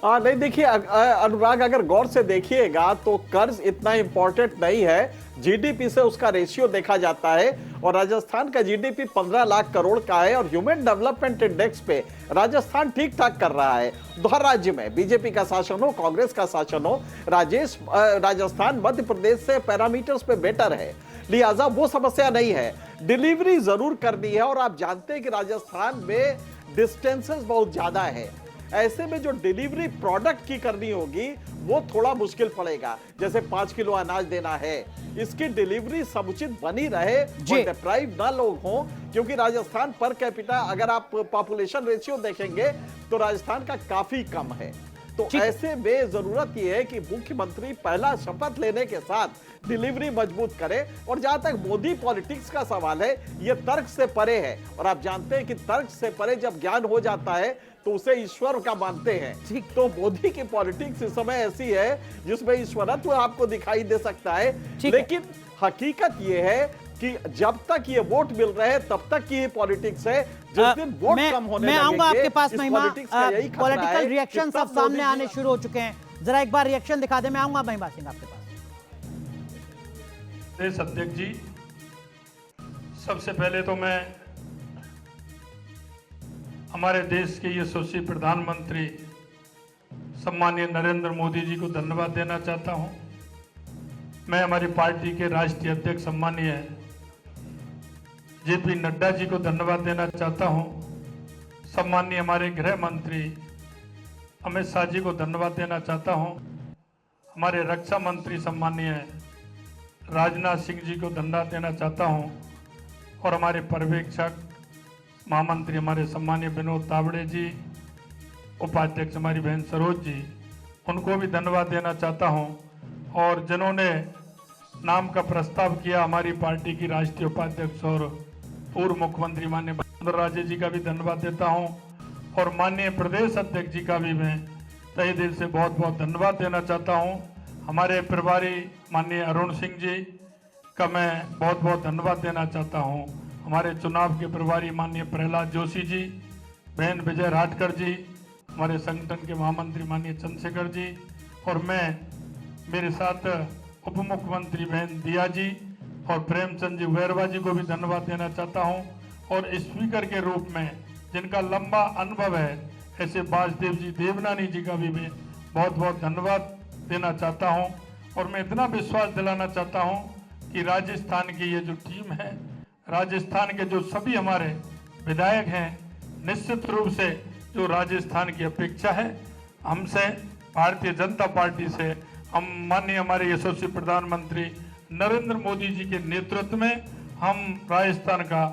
S5: नहीं देखिए अनुराग, अगर गौर से देखिएगा तो कर्ज इतना इंपॉर्टेंट नहीं है, जीडीपी से उसका रेशियो देखा जाता है और राजस्थान का जीडीपी 15 लाख करोड़ का है और ह्यूमन डेवलपमेंट इंडेक्स पे राजस्थान ठीक ठाक कर रहा है। हर राज्य में बीजेपी का शासन हो, कांग्रेस का शासन हो, राजस्थान मध्य प्रदेश से पैरामीटर्स पे बेटर है, लिहाजा वो समस्या नहीं है। डिलीवरी जरूर करनी है और आप जानते हैं कि राजस्थान में डिस्टेंसेस बहुत ज्यादा है, ऐसे में जो डिलीवरी प्रोडक्ट की करनी होगी वो थोड़ा मुश्किल पड़ेगा। जैसे 5 किलो अनाज देना है, इसकी डिलीवरी समुचित बनी रहे और डिप्राइव ना लोग हों, क्योंकि राजस्थान पर कैपिटा अगर आप पॉपुलेशन रेशियो देखेंगे तो राजस्थान का काफी कम है। तो ऐसे में जरूरत यह है कि मुख्यमंत्री पहला शपथ लेने के साथ डिलीवरी मजबूत करे। और जहां तक मोदी पॉलिटिक्स का सवाल है, यह तर्क से परे है और आप जानते हैं कि तर्क से परे जब ज्ञान हो जाता है तो उसे ईश्वर का मानते हैं। तो मोदी की पॉलिटिक्स इस समय ऐसी है जिसमें ईश्वरत्व आपको दिखाई दे सकता है, लेकिन हकीकत यह है कि जब तक ये वोट मिल रहे हैं तब तक की पॉलिटिक्स है। जिस दिन वोट कम होने
S1: मैं आऊंगा आपके पास, महिमा
S5: पॉलिटिकल
S1: रिएक्शन सब सामने आने शुरू हो चुके हैं, जरा एक बार रिएक्शन दिखा दे। मैं आऊंगा महिमा सिंह आपके पास।
S2: देश अध्यक्ष जी, सबसे पहले तो मैं हमारे देश के यशस्वी प्रधानमंत्री सम्मानीय नरेंद्र मोदी जी को धन्यवाद देना चाहता हूं। मैं हमारी पार्टी के राष्ट्रीय अध्यक्ष सम्मानीय जेपी नड्डा जी को धन्यवाद देना चाहता हूं। सम्मानीय हमारे गृह मंत्री अमित शाह जी को धन्यवाद देना चाहता हूं। हमारे रक्षा मंत्री सम्मानीय राजनाथ सिंह जी को धन्यवाद देना चाहता हूं और हमारे पर्यवेक्षक महामंत्री हमारे सम्मानीय विनोद तावड़े जी, उपाध्यक्ष हमारी बहन सरोज जी, उनको भी धन्यवाद देना चाहता हूं। और जिन्होंने नाम का प्रस्ताव किया, हमारी पार्टी की राष्ट्रीय उपाध्यक्ष और पूर्व मुख्यमंत्री माननीय
S11: राजे जी का भी धन्यवाद देता हूं और माननीय प्रदेश अध्यक्ष जी का भी मैं तहे दिल से बहुत बहुत धन्यवाद देना चाहता हूं। हमारे प्रभारी माननीय अरुण सिंह जी का मैं बहुत बहुत धन्यवाद देना चाहता हूं। हमारे चुनाव के प्रभारी माननीय प्रहलाद जोशी जी, बहन विजय राठकर जी, हमारे संगठन के महामंत्री माननीय चंद्रशेखर जी और मैं मेरे साथ उप मुख्यमंत्री बहन दिया जी और प्रेमचंद जी वैरवा जी को भी धन्यवाद देना चाहता हूं। और स्पीकर के रूप में जिनका लंबा अनुभव है ऐसे वासुदेव जी देवनानी जी का भी मैं बहुत बहुत धन्यवाद देना चाहता हूं। और मैं इतना विश्वास दिलाना चाहता हूं कि राजस्थान की ये जो टीम है, राजस्थान के जो सभी हमारे विधायक हैं, निश्चित रूप से जो राजस्थान की अपेक्षा है हमसे, भारतीय जनता पार्टी से, हम माननीय हमारे यशस्वी प्रधानमंत्री नरेंद्र मोदी जी के नेतृत्व में हम राजस्थान का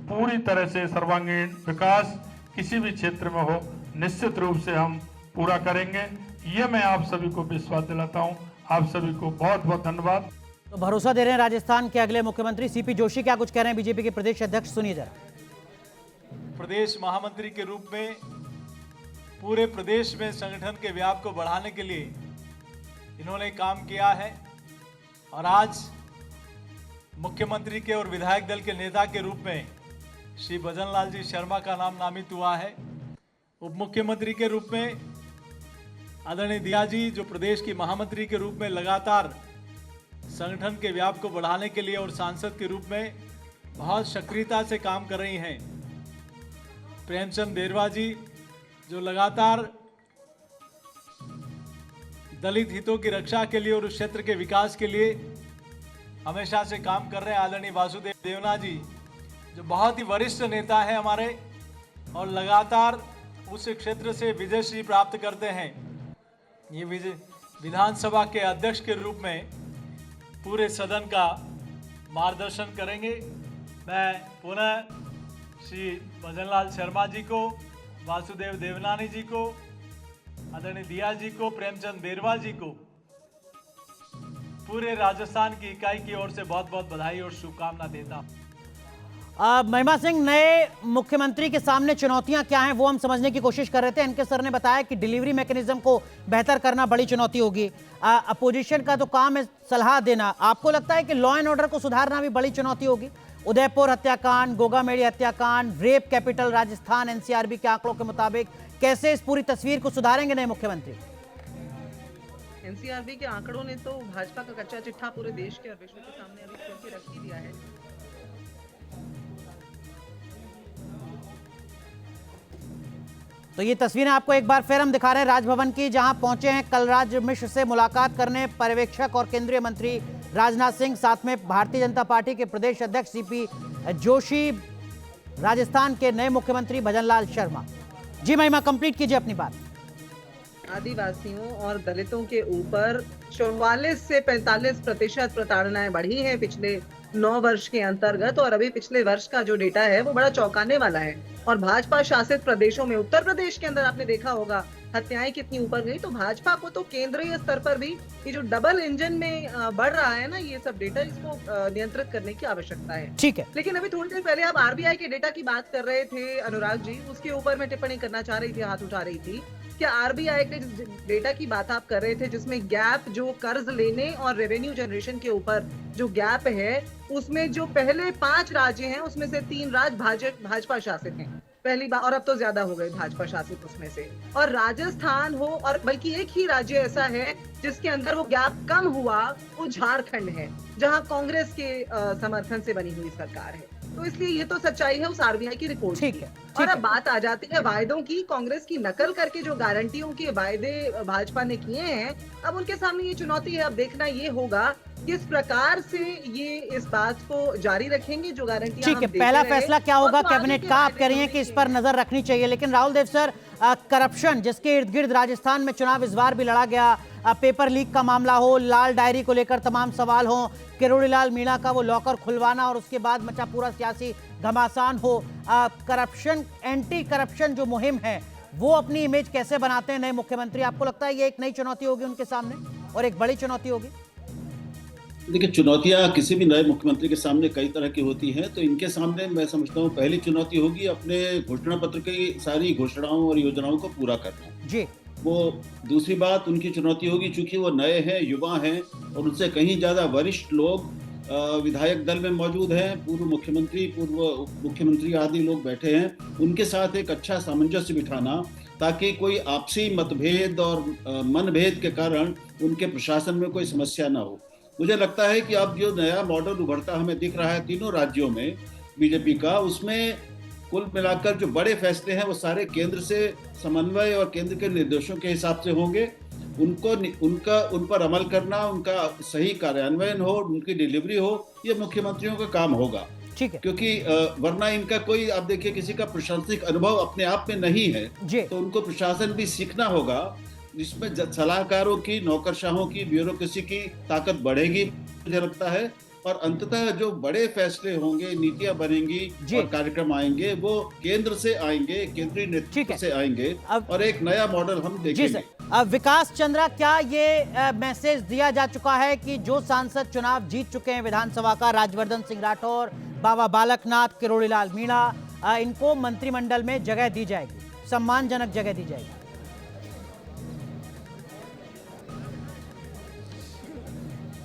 S11: पूरी तरह से सर्वांगीण विकास किसी भी क्षेत्र में हो निश्चित रूप से हम पूरा करेंगे। ये मैं आप सभी को विश्वास दिलाता हूं। आप सभी को बहुत बहुत धन्यवाद।
S1: तो भरोसा दे रहे हैं राजस्थान के अगले मुख्यमंत्री सीपी जोशी। क्या कुछ कह रहे हैं बीजेपी के प्रदेश अध्यक्ष, सुनिए जरा।
S12: प्रदेश महामंत्री के रूप में पूरे प्रदेश में संगठन के व्याप को बढ़ाने के लिए इन्होंने काम किया है और आज मुख्यमंत्री के और विधायक दल के नेता के रूप में श्री भजन लाल जी शर्मा का नाम नामित हुआ है। उप मुख्यमंत्री के रूप में आदरणीय दिया जी जो प्रदेश की महामंत्री के रूप में लगातार संगठन के व्याप को बढ़ाने के लिए और सांसद के रूप में बहुत सक्रियता से काम कर रही हैं। प्रेमचंद बेरवा जी जो लगातार दलित हितों की रक्षा के लिए और उस क्षेत्र के विकास के लिए हमेशा से काम कर रहे हैं। आदरणीय वासुदेव देवना जी जो बहुत ही वरिष्ठ नेता हैं हमारे और लगातार उस क्षेत्र से विजयश्री प्राप्त करते हैं। ये विधानसभा के अध्यक्ष के रूप में पूरे सदन का मार्गदर्शन करेंगे। मैं पुनः श्री भजनलाल शर्मा जी को, वासुदेव देवनानी जी को, आदरणीय दिया जी को, प्रेमचंद बेरवा जी को पूरे राजस्थान की इकाई की ओर से बहुत बहुत बधाई और शुभकामना देता हूं।
S1: महिमा सिंह, नए मुख्यमंत्री के सामने चुनौतियां क्या हैं वो हम समझने की कोशिश कर रहे थे। इनके सर ने बताया कि डिलीवरी मैकेनिज्म को बेहतर करना बड़ी चुनौती होगी। अपोजिशन का तो काम है सलाह देना। आपको लगता है कि लॉ एंड ऑर्डर को सुधारना भी बड़ी चुनौती होगी? उदयपुर हत्याकांड, गोगामेड़ी हत्याकांड, रेप कैपिटल राजस्थान, एनसीआरबी के आंकड़ों के मुताबिक कैसे इस पूरी तस्वीर को सुधारेंगे नए मुख्यमंत्री?
S8: एनसीआरबी के आंकड़ों ने तो भाजपा का कच्चा चिट्ठा पूरे देश के और विश्व के सामने अभी खोल के रख ही दिया है।
S1: तो ये तस्वीरें आपको एक बार फिर हम दिखा रहे हैं राजभवन की, जहां पहुंचे हैं कलराज मिश्र से मुलाकात करने पर्यवेक्षक और केंद्रीय मंत्री राजनाथ सिंह, साथ में भारतीय जनता पार्टी के प्रदेश अध्यक्ष सीपी जोशी, राजस्थान के नए मुख्यमंत्री भजनलाल शर्मा। जी महिमा, कंप्लीट कीजिए अपनी बात।
S8: आदिवासियों और दलितों के ऊपर 44 से 45% प्रताड़नाएं बढ़ी हैं पिछले 9 वर्ष के अंतर्गत और अभी पिछले वर्ष का जो डेटा है वो बड़ा चौंकाने वाला है। और भाजपा शासित प्रदेशों में, उत्तर प्रदेश के अंदर आपने देखा होगा हत्याएं कितनी ऊपर गई। तो भाजपा को तो केंद्रीय स्तर पर भी ये जो डबल इंजन में बढ़ रहा है ना ये सब डेटा, इसको नियंत्रित करने की आवश्यकता है।
S1: ठीक है,
S8: लेकिन अभी थोड़ी देर पहले आप आरबीआई के डेटा की बात कर रहे थे अनुराग जी, उसके ऊपर मैं टिप्पणी करना चाह रही थी, हाथ उठा रही थी। क्या आरबीआई के जिस डेटा की बात आप कर रहे थे जिसमें गैप जो कर्ज लेने और रेवेन्यू जनरेशन के ऊपर जो गैप है, उसमें जो पहले 5 राज्य हैं उसमें से 3 राज्य भाजपा शासित हैं पहली बार, और अब तो ज्यादा हो गए भाजपा शासित उसमें से। और राजस्थान हो, और बल्कि एक ही राज्य ऐसा है जिसके अंदर वो गैप कम हुआ, वो झारखंड है जहां कांग्रेस के समर्थन से बनी हुई सरकार है। तो इसलिए ये तो सच्चाई है उस आरबीआई की रिपोर्ट की। और अब बात आ जाती है वायदों की। कांग्रेस की नकल करके जो गारंटियों के वायदे भाजपा ने किए हैं, अब उनके सामने ये चुनौती है। अब देखना ये होगा किस प्रकार से ये इस बात को जारी रखेंगे जो गारंटी।
S1: ठीक है, पहला फैसला क्या होगा कैबिनेट का, आप कह रही हैं कि इस पर नजर रखनी चाहिए। लेकिन राहुल देव सर, करप्शन जिसके इर्द गिर्द राजस्थान में चुनाव इस बार भी लड़ा गया, पेपर लीक का मामला हो, लाल डायरी को लेकर तमाम सवाल हो, किरोड़ीलाल मीणा का वो लॉकर खुलवाना और उसके बाद मचा पूरा सियासी घमासान हो, करप्शन, एंटी करप्शन जो मुहिम है वो अपनी इमेज कैसे बनाते हैं नए मुख्यमंत्री? आपको लगता है ये एक नई चुनौती होगी उनके सामने और एक बड़ी चुनौती होगी?
S4: देखिए, चुनौतियां किसी भी नए मुख्यमंत्री के सामने कई तरह की होती हैं। तो इनके सामने मैं समझता हूँ पहली चुनौती होगी अपने घोषणा पत्र की सारी घोषणाओं और योजनाओं को पूरा करना
S1: जी।
S4: वो दूसरी बात उनकी चुनौती होगी, चूंकि वो नए हैं, युवा हैं और उनसे कहीं ज्यादा वरिष्ठ लोग विधायक दल में मौजूद हैं, पूर्व मुख्यमंत्री, पूर्व उप मुख्यमंत्री आदि लोग बैठे हैं। उनके साथ एक अच्छा सामंजस्य बिठाना, ताकि कोई आपसी मतभेद और मनभेद के कारण उनके प्रशासन में कोई समस्या ना हो। मुझे लगता है कि अब जो नया मॉडल उभरता हमें दिख रहा है तीनों राज्यों में बीजेपी का, उसमें कुल मिलाकर जो बड़े फैसले हैं वो सारे केंद्र से समन्वय और केंद्र के निर्देशों के हिसाब से होंगे। उन पर अमल करना, उनका सही कार्यान्वयन हो, उनकी डिलीवरी हो, ये मुख्यमंत्रियों का काम होगा।
S1: ठीक है।
S4: क्योंकि वरना इनका कोई, आप देखिए, किसी का प्रशासनिक अनुभव अपने आप में नहीं है, तो उनको प्रशासन भी सीखना होगा, जिसमें सलाहकारों की, नौकरशाहों की, ब्यूरोक्रेसी की ताकत बढ़ेगी मुझे लगता है। और अंततः जो बड़े फैसले होंगे, नीतियां बनेंगी और कार्यक्रम आएंगे, वो केंद्र से आएंगे, केंद्रीय नेतृत्व से आएंगे और एक नया मॉडल हम देखेंगे।
S1: विकास चंद्रा, क्या ये मैसेज दिया जा चुका है कि जो सांसद चुनाव जीत चुके हैं विधानसभा का, राजवर्धन सिंह राठौर, बाबा बालकनाथ, किरोड़ीलाल मीणा, इनको मंत्रिमंडल में जगह दी जाएगी, सम्मानजनक जगह दी जाएगी?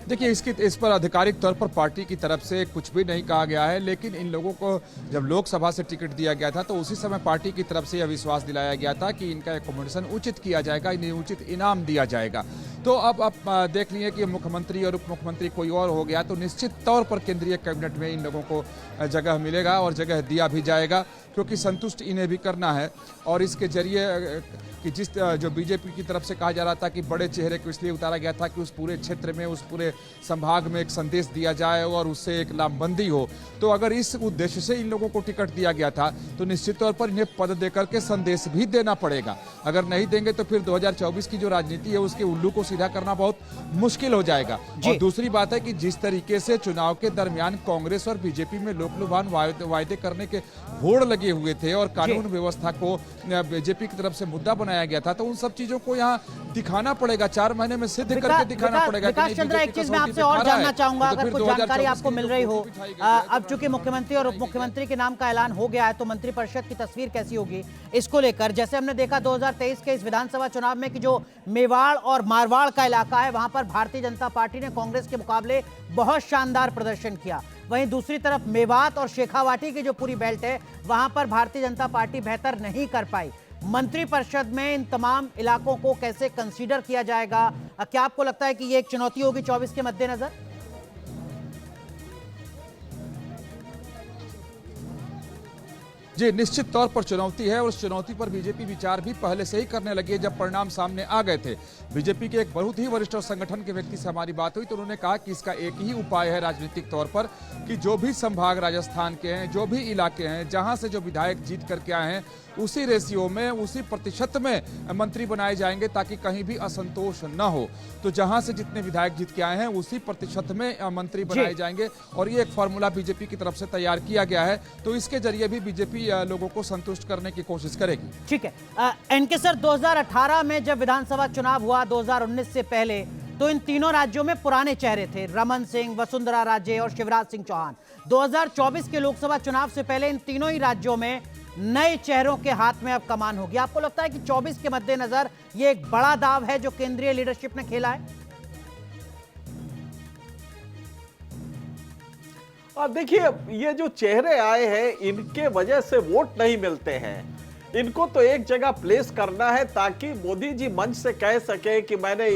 S3: देखिए, इस पर आधिकारिक तौर पर पार्टी की तरफ से कुछ भी नहीं कहा गया है, लेकिन इन लोगों को जब लोकसभा से टिकट दिया गया था तो उसी समय पार्टी की तरफ से यह विश्वास दिलाया गया था कि इनका एकोमोडेशन उचित किया जाएगा, इन्हें उचित इनाम दिया जाएगा। तो अब देख लिए कि मुख्यमंत्री और उप मुख्यमंत्री कोई और हो गया तो निश्चित तौर पर केंद्रीय कैबिनेट में इन लोगों को जगह मिलेगा और जगह दिया भी जाएगा, क्योंकि संतुष्ट इन्हें भी करना है। और इसके जरिए कि जो बीजेपी की तरफ से कहा जा रहा था कि बड़े चेहरे को इसलिए उतारा गया था कि उस पूरे क्षेत्र में, उस पूरे संभाग में एक संदेश दिया जाए और उससे एक लामबंदी हो। तो अगर इस उद्देश्य से इन लोगों को टिकट दिया गया था तो निश्चित तौर पर इन्हें पद देकर के संदेश भी देना पड़ेगा। अगर नहीं देंगे तो फिर 2024 की जो राजनीति है उसके उल्लू को सीधा करना बहुत मुश्किल हो जाएगा। और दूसरी बात है कि जिस तरीके से चुनाव के दरमियान कांग्रेस और बीजेपी में लोकलुभान वायदे करने के होड़ लगे हुए थे और कानून व्यवस्था को बीजेपी की तरफ से मुद्दा बनाया गया था, तो उन सब चीजों को यहाँ दिखाना पड़ेगा, 4 महीने में सिद्ध करके दिखाना पड़ेगा।
S1: विकास चंद्रा, एक चीज मैं आपसे और जानना चाहूंगा, अगर कुछ जानकारी आपको मिल रही हो, अब चूंकि मुख्यमंत्री और उप मुख्यमंत्री के नाम का ऐलान हो गया है तो मंत्रिपरिषद की तस्वीर कैसी होगी इसको लेकर? जैसे हमने देखा 2023 के इस विधानसभा चुनाव में कि जो मेवाड़ और मारवाड़ का इलाका है वहां पर भारतीय जनता पार्टी ने कांग्रेस के मुकाबले बहुत शानदार प्रदर्शन किया। वहीं दूसरी तरफ मेवात और शेखावाटी की जो पूरी बेल्ट है वहां पर भारतीय जनता पार्टी बेहतर नहीं कर पाई। मंत्रिपरिषद में इन तमाम इलाकों को कैसे कंसीडर किया जाएगा? क्या आपको लगता है कि ये एक चुनौती होगी 24 के मद्देनजर?
S3: जी, निश्चित तौर पर चुनौती है और उस चुनौती पर बीजेपी विचार भी पहले से ही करने लगी है। जब परिणाम सामने आ गए थे, बीजेपी के एक बहुत ही वरिष्ठ संगठन के व्यक्ति से हमारी बात हुई तो उन्होंने कहा कि इसका एक ही उपाय है राजनीतिक तौर पर कि जो भी संभाग राजस्थान के हैं, जो भी इलाके हैं, जहां से जो विधायक जीत करके आए हैं, उसी रेशियो में, उसी प्रतिशत में मंत्री बनाए जाएंगे ताकि कहीं भी असंतोष न हो। तो जहां से जितने विधायक जीत के आए हैं उसी प्रतिशत में मंत्री बनाए जाएंगे और ये एक फॉर्मूला बीजेपी की तरफ से तैयार किया गया है। तो इसके जरिए भी बीजेपी लोगों को संतुष्ट करने की कोशिश करेगी।
S1: ठीक है। एनके सर, 2018 में जब विधानसभा चुनाव हुआ, 2019 से पहले, तो इन तीनों राज्यों में पुराने चेहरे थे, रमन सिंह, वसुंधरा राजे और शिवराज सिंह चौहान। 2024 के लोकसभा चुनाव से पहले इन तीनों ही राज्यों में नए चेहरों के हाथ में अब कमान होगी। आपको लगता है कि 24 के मद्देनजर ये एक बड़ा दाव है जो केंद्रीय लीडरशिप ने खेला है?
S5: देखिए, ये जो चेहरे आए हैं इनके वजह से वोट नहीं मिलते हैं। इनको तो एक जगह प्लेस करना है ताकि मोदी जी मंच से कह सके कि मैंने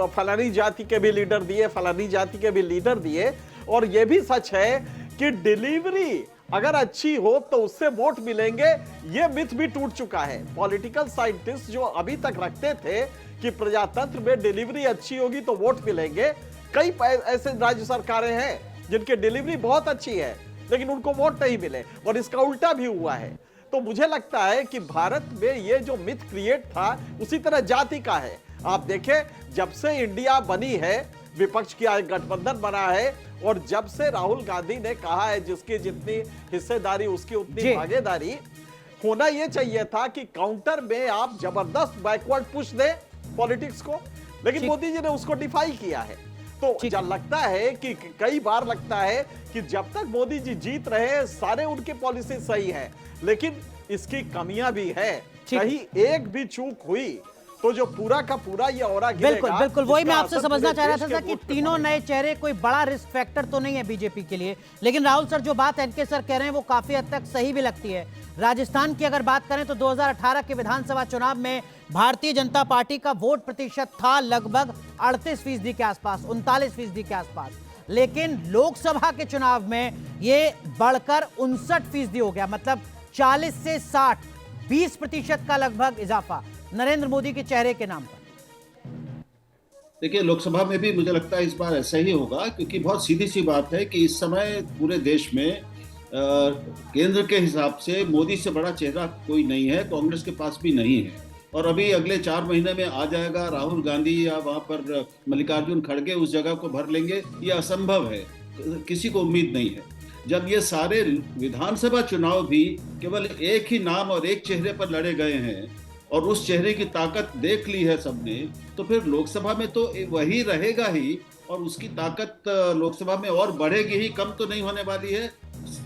S5: फलानी जाति के भी लीडर दिए, फलानी जाति के भी लीडर दिए। और यह भी सच है कि डिलीवरी अगर अच्छी हो तो उससे वोट मिलेंगे, ये मिथ भी टूट चुका है। पॉलिटिकल साइंटिस्ट जो अभी तक रखते थे कि प्रजातंत्र में डिलीवरी अच्छी होगी तो वोट मिलेंगे, कई ऐसे राज्य सरकारें हैं जिनकी डिलीवरी बहुत अच्छी है लेकिन उनको वोट नहीं मिले और इसका उल्टा भी हुआ है। तो मुझे लगता है कि भारत में ये जो मिथ क्रिएट था उसी तरह जाति का है। आप देखें, जब से इंडिया बनी है, विपक्ष की गठबंधन बना है और जब से राहुल गांधी ने कहा है जिसकी जितनी हिस्सेदारी उसकी उतनी भागीदारी, होना यह चाहिए था कि काउंटर में आप जबरदस्त बैकवर्ड पुश दें पॉलिटिक्स को, लेकिन मोदी जी ने उसको डिफाई किया है। तो लगता है कि कई बार लगता है कि जब तक मोदी जी जीत रहे सारे उनकी पॉलिसी सही है, लेकिन इसकी कमियां भी है। कहीं एक भी चूक हुई तो जो पूरा का पूरा ये औरा गिरेगा।
S1: बिल्कुल बिल्कुल, वही मैं आपसे समझना चाह रहा था कि तीनों नए चेहरे कोई बड़ा रिस्क फैक्टर तो नहीं है बीजेपी के लिए। लेकिन राहुल सर, जो बात एनके सर कह रहे हैं वो काफी हद तक सही भी लगती है। राजस्थान की अगर बात करें तो 2018 के विधानसभा चुनाव में भारतीय जनता पार्टी का वोट प्रतिशत था लगभग 38% के आसपास, 39% के आसपास। लेकिन लोकसभा के चुनाव में ये बढ़कर 59% हो गया, मतलब 40 से 60, 20% का लगभग इजाफा नरेंद्र मोदी के चेहरे के नाम पर।
S4: देखिए, लोकसभा में भी मुझे लगता है इस बार ऐसा ही होगा, क्योंकि बहुत सीधी सी बात है कि इस समय पूरे देश में केंद्र के हिसाब से मोदी से बड़ा चेहरा कोई नहीं है, कांग्रेस के पास भी नहीं है। और अभी अगले 4 महीने में आ जाएगा राहुल गांधी या वहां पर मल्लिकार्जुन खड़गे उस जगह को भर लेंगे, ये असंभव है, किसी को उम्मीद नहीं है। जब ये सारे विधानसभा चुनाव भी केवल एक ही नाम और एक चेहरे पर लड़े गए हैं और उस चेहरे की ताकत देख ली है सबने, तो फिर लोकसभा में तो वही रहेगा ही, और उसकी ताकत लोकसभा में और बढ़ेगी ही, कम तो नहीं होने वाली है,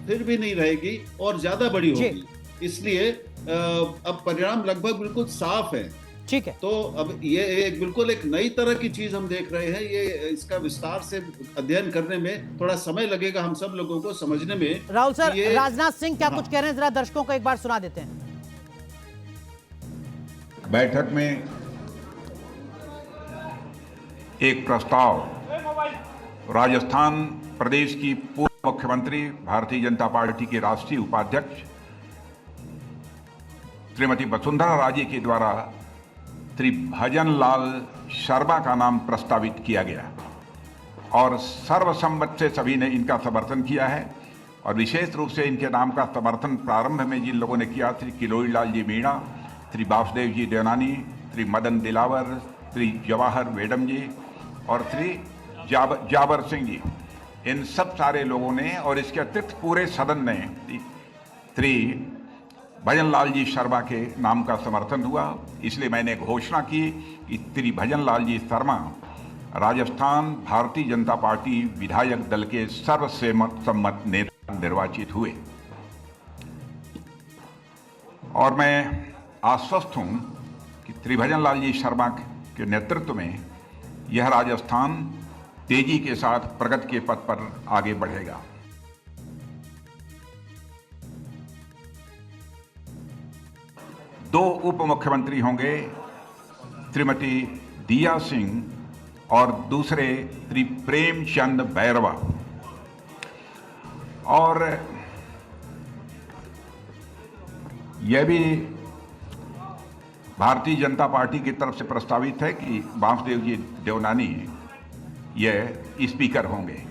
S4: फिर भी नहीं रहेगी और ज्यादा बड़ी होगी। इसलिए अब परिणाम लगभग बिल्कुल साफ है।
S1: ठीक है,
S4: तो अब ये बिल्कुल एक नई तरह की चीज हम देख रहे हैं। ये इसका विस्तार से अध्ययन करने में थोड़ा समय लगेगा हम सब लोगों को समझने में।
S1: राहुल सर, राजनाथ सिंह क्या कुछ कह रहे हैं, जरा दर्शकों को एक बार सुना देते हैं।
S13: बैठक में एक प्रस्ताव राजस्थान प्रदेश की पूर्व मुख्यमंत्री, भारतीय जनता पार्टी के राष्ट्रीय उपाध्यक्ष श्रीमती वसुंधरा राजे के द्वारा श्री भजन लाल शर्मा का नाम प्रस्तावित किया गया और सर्वसम्मत से सभी ने इनका समर्थन किया है। और विशेष रूप से इनके नाम का समर्थन प्रारंभ में जिन लोगों ने किया, श्री किरोड़ी लाल जी मीणा, श्री वासुदेव जी देवनानी, श्री मदन दिलावर, श्री जवाहर वेडम जी और श्री जाबर सिंह जी, इन सब सारे लोगों ने और इसके अतिरिक्त पूरे सदन ने श्री भजन लाल जी शर्मा के नाम का समर्थन हुआ। इसलिए मैंने घोषणा की कि श्री भजन लाल जी शर्मा राजस्थान भारतीय जनता पार्टी विधायक दल के सर्वसम्मत नेता निर्वाचित हुए। और मैं आश्वस्त हूं कि श्री भजन लाल जी शर्मा के नेतृत्व में यह राजस्थान तेजी के साथ प्रगति के पथ पर आगे बढ़ेगा। दो उप मुख्यमंत्री होंगे, श्रीमती दिया सिंह और दूसरे श्री प्रेमचंद बैरवा। और यह भी भारतीय जनता पार्टी की तरफ से प्रस्तावित है कि वासुदेव जी देवनानी यह स्पीकर होंगे।